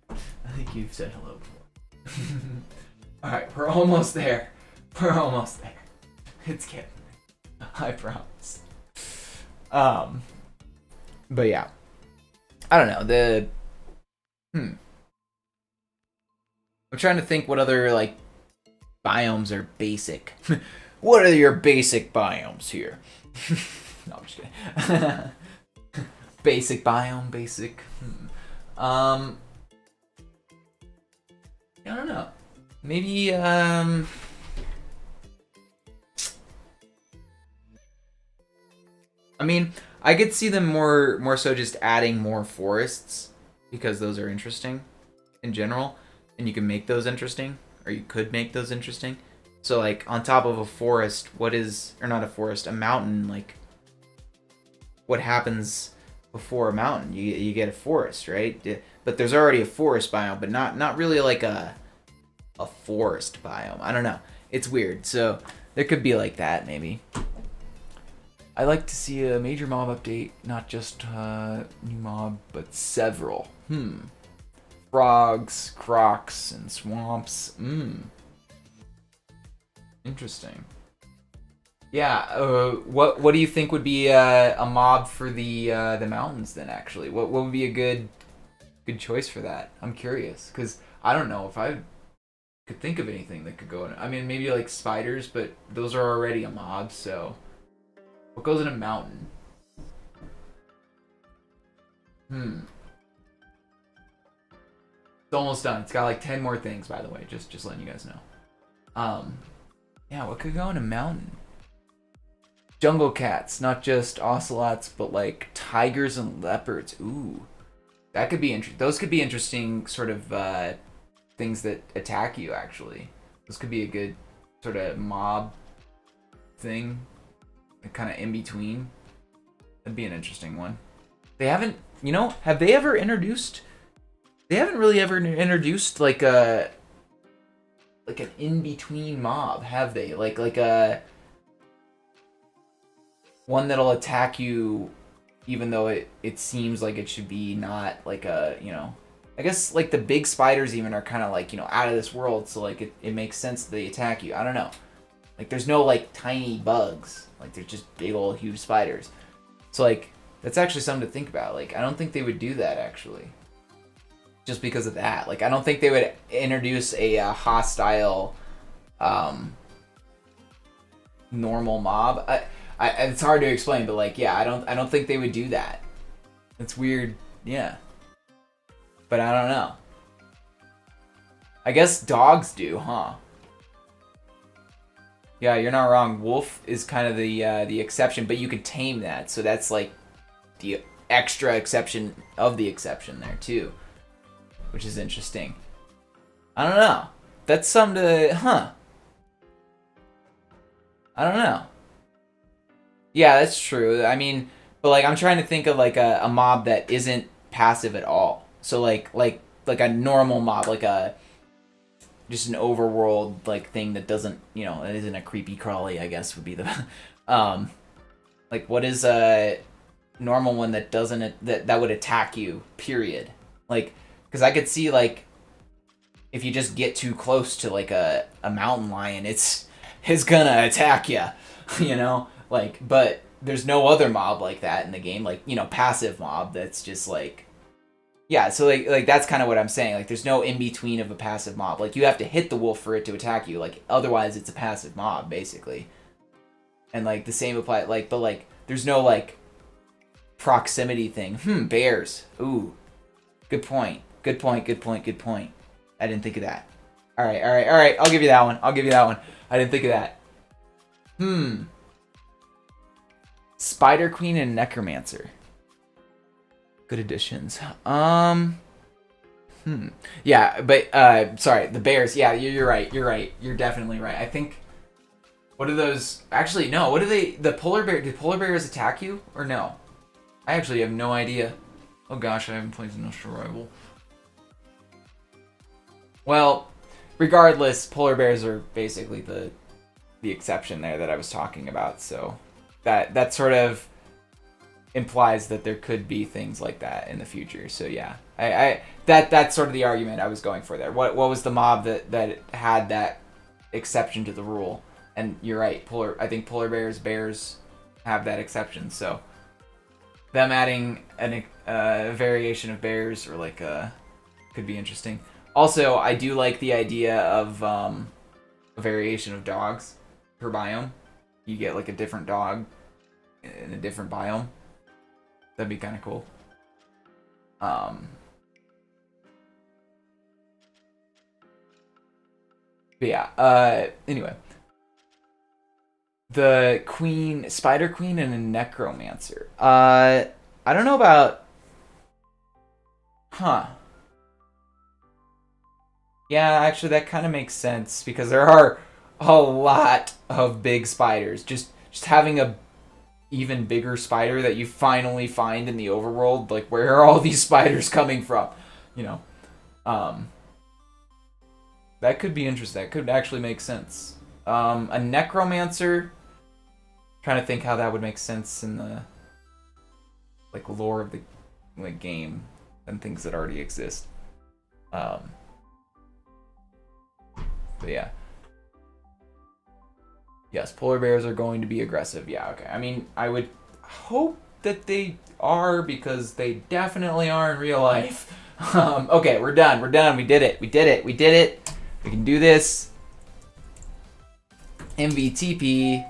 I think you've said hello before. All right, we're almost there. We're almost there. It's getting there. I promise. But yeah, I don't know. I'm trying to think what other like biomes are basic. What are your basic biomes here? No, I'm just kidding. Basic biome, basic. I don't know. Maybe I mean, I could see them more so just adding more forests, because those are interesting in general, and you can make those interesting, or you could make those interesting. So like on top of a forest, what is, or not a forest, a mountain, like what happens before a mountain? You get a forest, right? But there's already a forest biome, but not really like a forest biome. I don't know. It's weird. So there could be like that maybe. I like to see a major mob update, not just new mob, but several. Frogs, crocs, and swamps. Interesting. Yeah. What do you think would be a mob for the mountains then? Actually, what would be a good choice for that? I'm curious, because I don't know if I could think of anything that could go in. I mean, maybe like spiders, but those are already a mob. So what goes in a mountain? It's almost done. It's got like 10 more things, by the way. Just letting you guys know. Yeah, what could go in a mountain? Jungle cats, not just ocelots, but like tigers and leopards. Ooh, that could be interesting. Those could be interesting sort of things that attack you. Actually, those could be a good sort of mob thing, kind of in between. That'd be an interesting one. They haven't, have they ever introduced? They haven't really ever introduced like an in between mob, have they? Like a one that'll attack you, even though it seems like it should be not like a, I guess like the big spiders even are kind of like, out of this world. So like it makes sense that they attack you. I don't know. Like there's no like tiny bugs. Like they're just big old huge spiders. So like that's actually something to think about. Like I don't think they would do that actually. Just because of that. Like I don't think they would introduce a hostile normal mob. It's hard to explain, but like, yeah, I don't think they would do that. It's weird, yeah. But I don't know. I guess dogs do, huh? Yeah, you're not wrong. Wolf is kind of the exception, but you could tame that, so that's like the extra exception of the exception there too, which is interesting. I don't know. That's something to, I don't know. Yeah, that's true. I mean, but like I'm trying to think of like a mob that isn't passive at all. So like a normal mob, like a just an overworld like thing that doesn't, it isn't a creepy crawly, I guess would be the um like what is a normal one that doesn't that would attack you, period. Like cuz I could see like if you just get too close to like a mountain lion, it's gonna attack you, you know? Like, but there's no other mob like that in the game, like, passive mob that's just like, yeah, so like that's kind of what I'm saying. Like, there's no in between of a passive mob. Like, you have to hit the wolf for it to attack you. Like, otherwise, it's a passive mob basically. And like the same apply. Like, but like, there's no like proximity thing. Bears. Ooh, good point. Good point. Good point. Good point. I didn't think of that. All right. All right. All right. I'll give you that one. I'll give you that one. I didn't think of that. Spider Queen and Necromancer. Good additions. Yeah, but sorry, the bears. Yeah, you're right. You're right. You're definitely right. I think. What are those? Actually, no. What do they? The polar bear. Did polar bears attack you or no? I actually have no idea. Oh gosh, I haven't played Industrial Rival. Well, regardless, polar bears are basically the exception there that I was talking about. So that sort of implies that there could be things like that in the future. So yeah, that's sort of the argument I was going for there. What was the mob that had that exception to the rule? And you're right, I think polar bears have that exception. So them adding a variation of bears or like could be interesting. Also, I do like the idea of a variation of dogs per biome. You get like a different dog in a different biome. That'd be kind of cool. But yeah. Anyway, the queen, spider queen, and a necromancer. I don't know about. Huh. Yeah, actually, that kind of makes sense because there are a lot of big spiders. Just having a even bigger spider that you finally find in the overworld. Like, where are all these spiders coming from? You know, um, that could be interesting. That could actually make sense. A necromancer. Trying to think how that would make sense in the like lore of the like game and things that already exist. But yeah. Yes, polar bears are going to be aggressive. Yeah, okay. I mean, I would hope that they are because they definitely are in real life. Okay, we're done. We're done. We did it. We did it. We did it. We can do this. MVTP.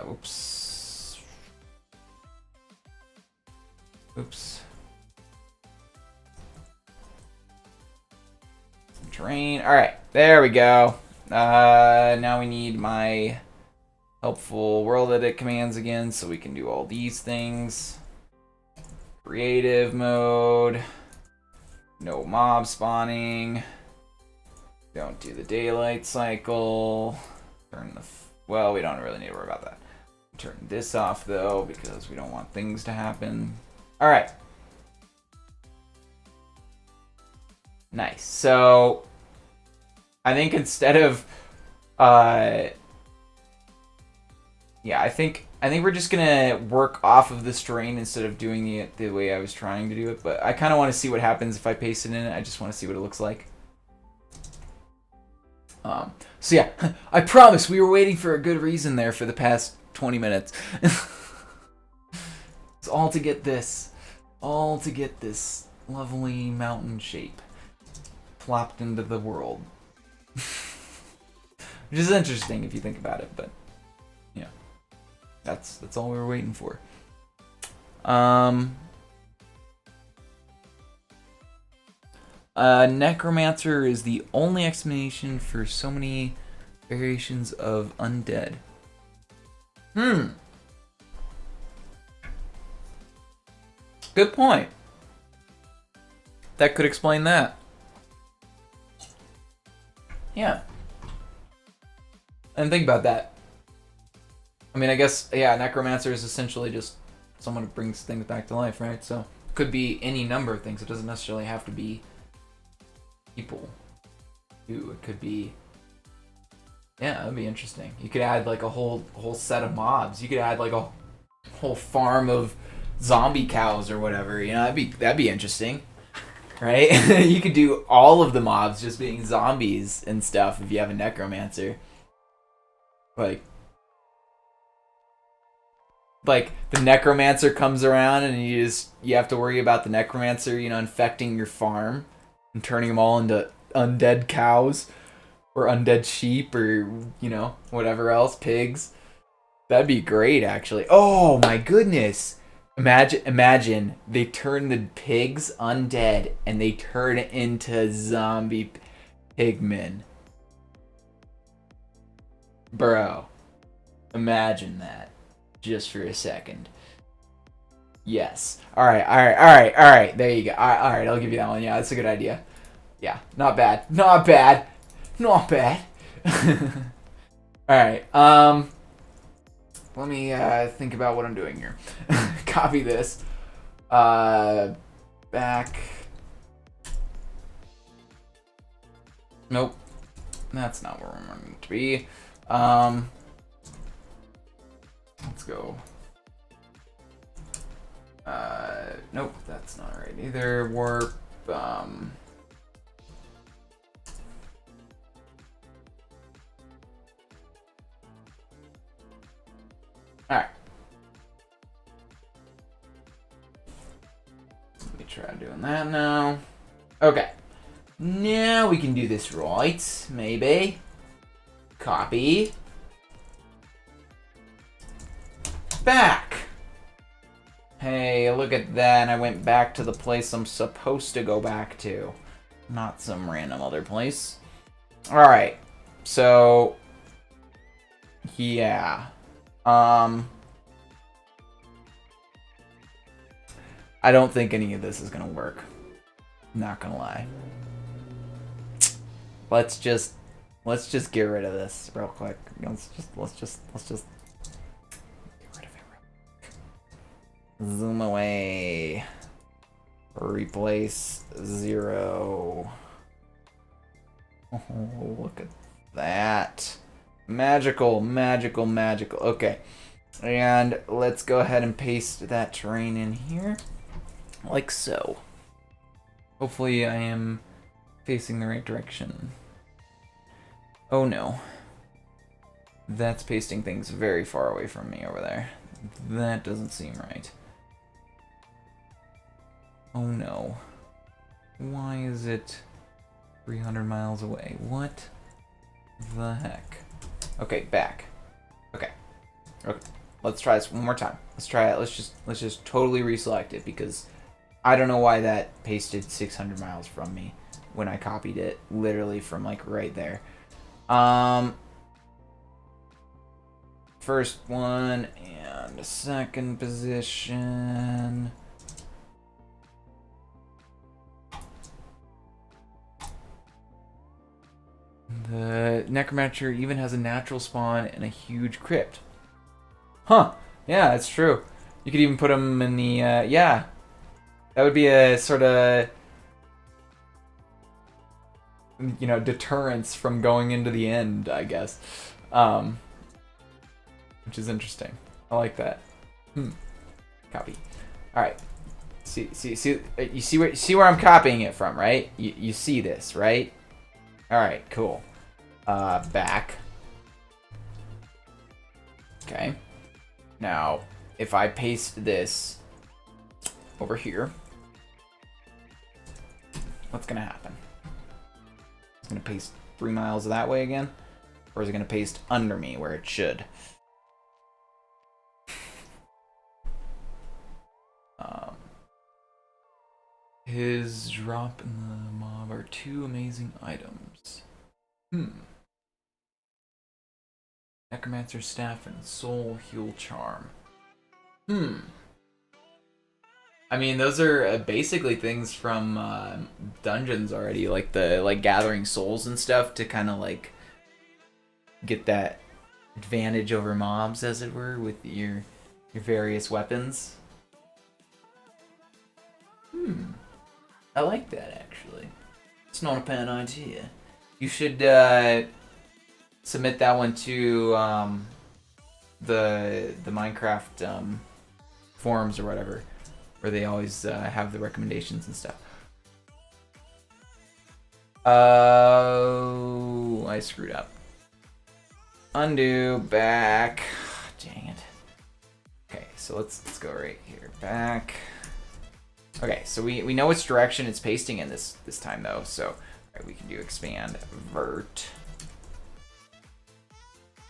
Oops. Oops. Some terrain. All right, there we go. Now we need my helpful world edit commands again so we can do all these things. Creative mode. No mob spawning. Don't do the daylight cycle. Turn the... Well, we don't really need to worry about that. Turn this off, though, because we don't want things to happen. All right. Nice. So... I think instead of, yeah, I think we're just gonna work off of this terrain instead of doing it the way I was trying to do it. But I kind of want to see what happens if I paste it in it. I just want to see what it looks like. So yeah, I promise we were waiting for a good reason there for the past 20 minutes. It's all to get this lovely mountain shape plopped into the world. Which is interesting if you think about it, but yeah, that's all we were waiting for. Necromancer is the only explanation for so many variations of undead. Good point. That could explain that. Yeah. And think about that. I mean, I guess, yeah, necromancer is essentially just someone who brings things back to life, right? So it could be any number of things. It doesn't necessarily have to be people. It could be, yeah, that'd be interesting. You could add like a whole set of mobs. You could add like a whole farm of zombie cows or whatever. You know, that'd be interesting, right? You could do all of the mobs just being zombies and stuff if you have a necromancer. Like the necromancer comes around and you have to worry about the necromancer, you know, infecting your farm and turning them all into undead cows or undead sheep or, you know, whatever else, pigs. That'd be great, actually. Oh my goodness. Imagine they turn the pigs undead and they turn into zombie pigmen. Bro, imagine that. Just for a second. Yes. Alright. There you go. Alright, I'll give you that one. Yeah, that's a good idea. Yeah, not bad. Alright, let me think about what I'm doing here. Copy this. Back. Nope. That's not where I'm going to be. Let's go. Nope, that's not right either. Warp. Alright. Let me try doing that now. Okay. Now we can do this right. Maybe. Copy. Back. Hey, look at that. And I went back to the place I'm supposed to go back to. Not some random other place. Alright. So. Yeah. I don't think any of this is gonna work. Not gonna lie. Let's just get rid of this real quick. Let's just get rid of it. Zoom away. Replace 0. Oh, look at that. Magical. Okay. And let's go ahead and paste that terrain in here. Like so. Hopefully I am facing the right direction. Oh no. That's pasting things very far away from me over there. That doesn't seem right. Oh no. Why is it 300 miles away? What the heck? Okay, back. Okay. Let's try this one more time. Let's try it. Let's just totally reselect it because I don't know why that pasted 600 miles from me when I copied it literally from like right there. First one and second position. The necromancer even has a natural spawn and a huge crypt. Huh. Yeah, that's true. You could even put them in the, yeah. That would be a sort of, you know, deterrence from going into the end, I guess. Which is interesting. I like that. Copy. Alright. See, you see where I'm copying it from, right? You see this, right? Alright, cool. Back. Okay. Now, if I paste this over here, what's gonna happen? It's gonna paste 3 miles that way again? Or is it gonna paste under me where it should? His drop and the mob are 2 amazing items. Necromancer staff and soul heal charm. I mean, those are basically things from dungeons already, like the gathering souls and stuff to kind of like get that advantage over mobs, as it were, with your various weapons. I like that, actually. It's not a bad idea. You should submit that one to the Minecraft forums or whatever, where they always have the recommendations and stuff. Oh, I screwed up. Undo, back. Dang it. Okay, so let's go right here. Back. Okay, so we know which direction it's pasting in this time though. So we can do expand, vert,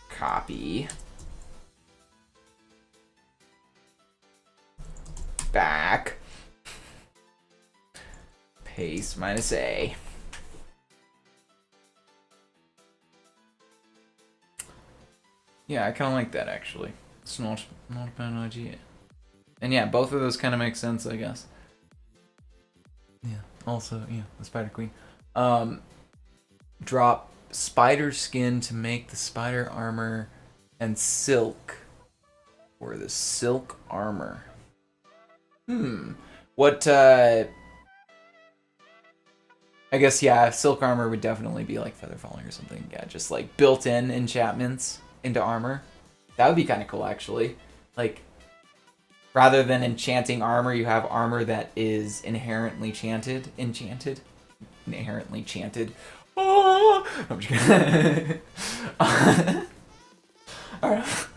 copy, back, paste -A. Yeah, I kind of like that actually. It's not a bad idea. And yeah, both of those kind of make sense, I guess. Yeah. Also, yeah, the Spider Queen. Drop spider skin to make the spider armor and silk. Or the silk armor. What, I guess, yeah, silk armor would definitely be like feather falling or something. Yeah, just like built-in enchantments into armor. That would be kind of cool, actually. Like, rather than enchanting armor, you have armor that is inherently enchanted. Inherently chanted. Oh! I'm just kidding. Alright.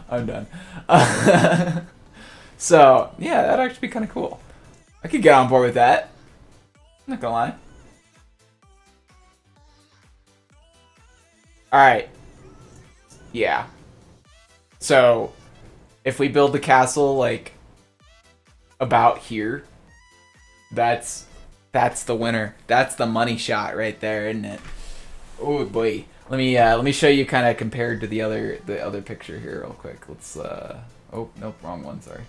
I'm done. So, yeah, that'd actually be kind of cool. I could get on board with that. I'm not gonna lie. Alright. Yeah. So, if we build the castle, like, about here, that's the winner. That's the money shot right there, isn't it? Oh boy. Let me show you kind of compared to the other picture here real quick. Let's oh nope, wrong one, sorry.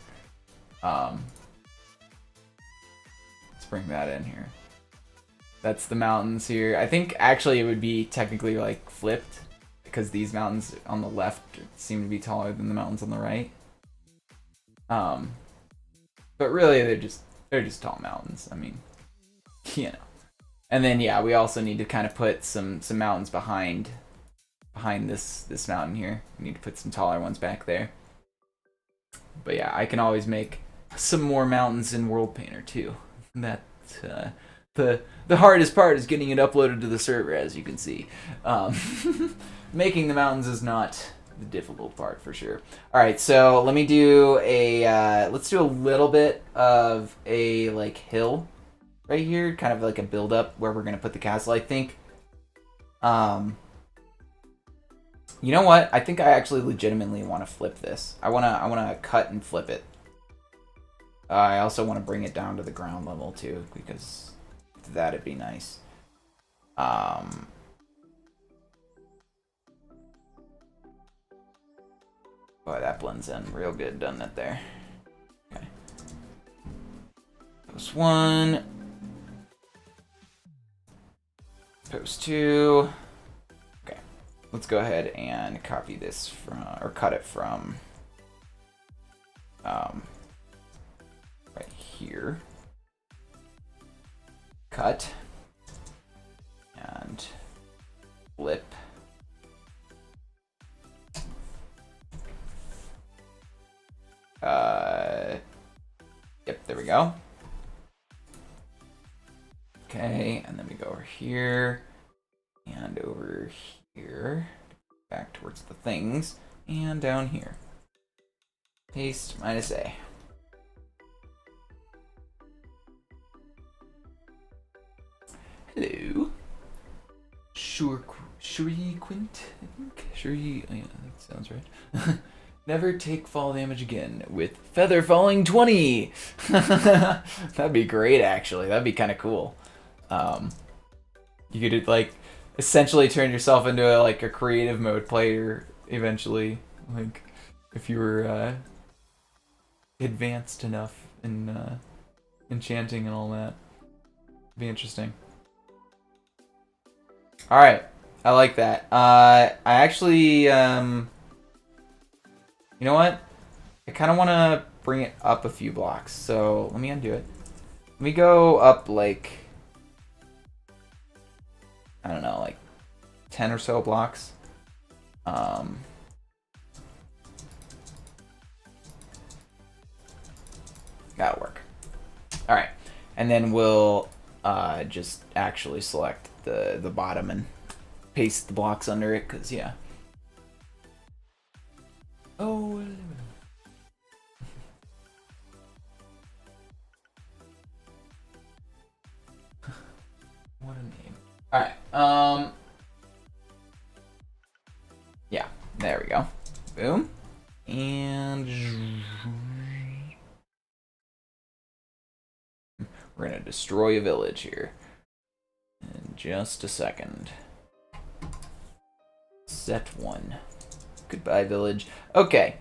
Let's bring that in here. That's the mountains here. I think actually it would be technically like flipped because these mountains on the left seem to be taller than the mountains on the right. But really they're just tall mountains. I mean, you know. And then yeah, we also need to kind of put some mountains behind this mountain here. We need to put some taller ones back there. But yeah, I can always make some more mountains in World Painter too. That the hardest part is getting it uploaded to the server, as you can see. Making the mountains is not the difficult part for sure. All right, so let me do let's do a little bit of a like hill right here, kind of like a build up where we're gonna put the castle. I think, you know what? I think I actually legitimately want to flip this. I wanna cut and flip it. I also want to bring it down to the ground level too, because that'd be nice. Boy, that blends in real good, doesn't it there? Okay. Post 1. Post 2. Okay. Let's go ahead and copy this from, or cut it from, right here. Cut. And flip. Yep, there we go. Okay, and then we go over here and over here, back towards the things, and down here. Paste -A. Hello. Shuri Quint, I think. Shuri, oh yeah, that sounds right. Never take fall damage again with Feather Falling 20! That'd be great, actually. That'd be kind of cool. You could, like, essentially turn yourself into a creative mode player eventually. Like, if you were advanced enough in enchanting and all that. It'd be interesting. Alright. I like that. I actually, you know what? I kind of want to bring it up a few blocks. So let me undo it. Let me go up like, I don't know, like 10 or so blocks. That'll work. All right, and then we'll just actually select the bottom and paste the blocks under it, cause yeah. Oh. What a name. All right. Yeah. There we go. Boom. And we're gonna destroy a village here in just a second. Set 1. Goodbye, village. Okay.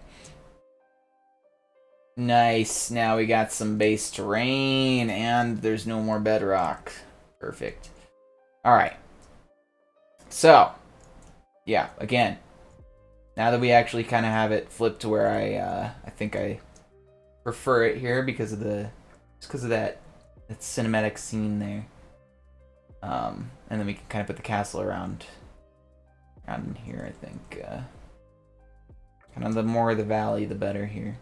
Nice. Now we got some base terrain, and there's no more bedrock. Perfect. Alright. So, yeah, again, now that we actually kind of have it flipped to where I think I prefer it here because of that cinematic scene there. And then we can kind of put the castle around in here, I think. Kind of the more the valley, the better here.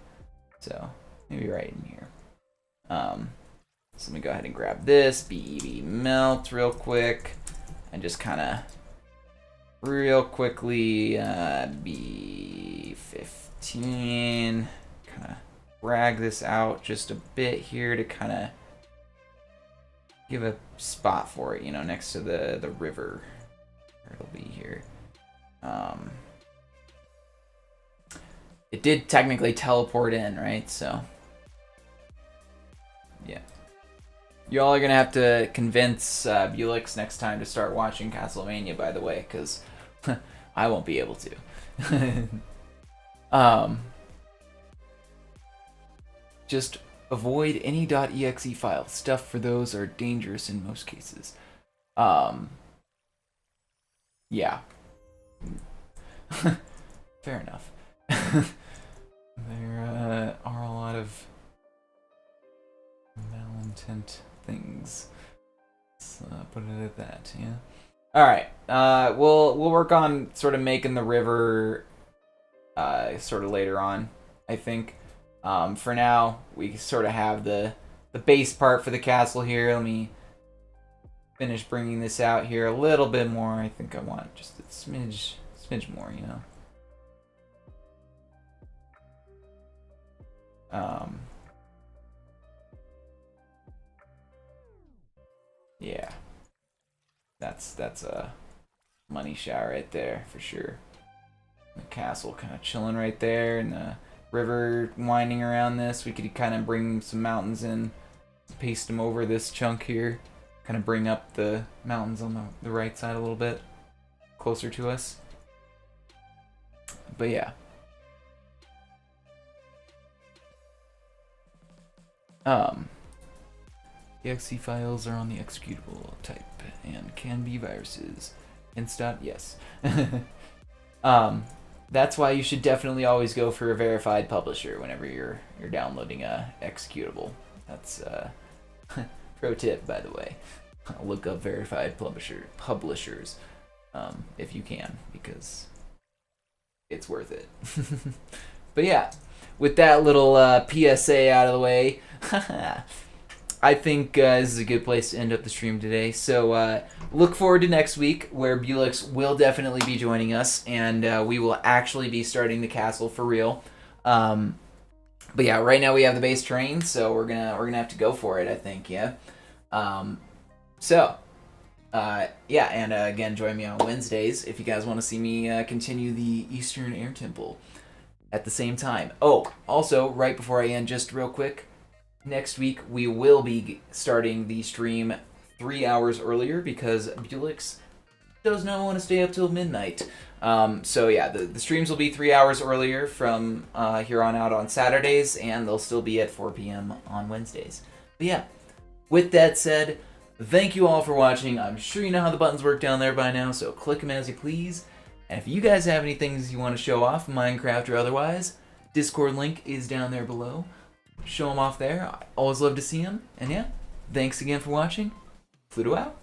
So, maybe right in here. So let me go ahead and grab this, BEB melt real quick, and just kind of real quickly B15, kind of drag this out just a bit here to kind of give a spot for it, you know, next to the river. It'll be here. It did technically teleport in, right? So, yeah. Y'all are going to have to convince Bulix next time to start watching Castlevania, by the way, because I won't be able to. Just avoid any .exe file. Stuff for those are dangerous in most cases. Yeah. Fair enough. There are a lot of malintent things. Let's put it at that, yeah. Alright, we'll work on sort of making the river sort of later on, I think. For now, we sort of have the base part for the castle here. Let me finish bringing this out here a little bit more. I think I want just a smidge more, you know. Yeah, that's a money shot right there for sure. The castle kind of chilling right there, and the river winding around this. We could kind of bring some mountains in, paste them over this chunk here, kind of bring up the mountains on the right side a little bit closer to us. But yeah. exe files are on the executable type and can be viruses. Instat, yes. That's why you should definitely always go for a verified publisher whenever you're downloading a executable. That's pro tip, by the way. Look up verified publishers if you can, because it's worth it. But yeah, with that little PSA out of the way, I think this is a good place to end up the stream today. So look forward to next week, where Bulix will definitely be joining us, and we will actually be starting the castle for real. But yeah, right now we have the base terrain, so we're gonna have to go for it, I think. Yeah. Yeah, and again, join me on Wednesdays if you guys want to see me continue the Eastern Air Temple at the same time. Oh, also, right before I end, just real quick, next week we will be starting the stream 3 hours earlier because Bulix does not want to stay up till midnight. So yeah, the streams will be 3 hours earlier from here on out on Saturdays, and they'll still be at 4 p.m. on Wednesdays. But yeah, with that said, Thank you all for watching. I'm sure you know how the buttons work down there by now, so click them as you please. And if you guys have any things you want to show off, Minecraft or otherwise, Discord link is down there below. Show them off there. I always love to see them. And yeah, thanks again for watching. Pluto out.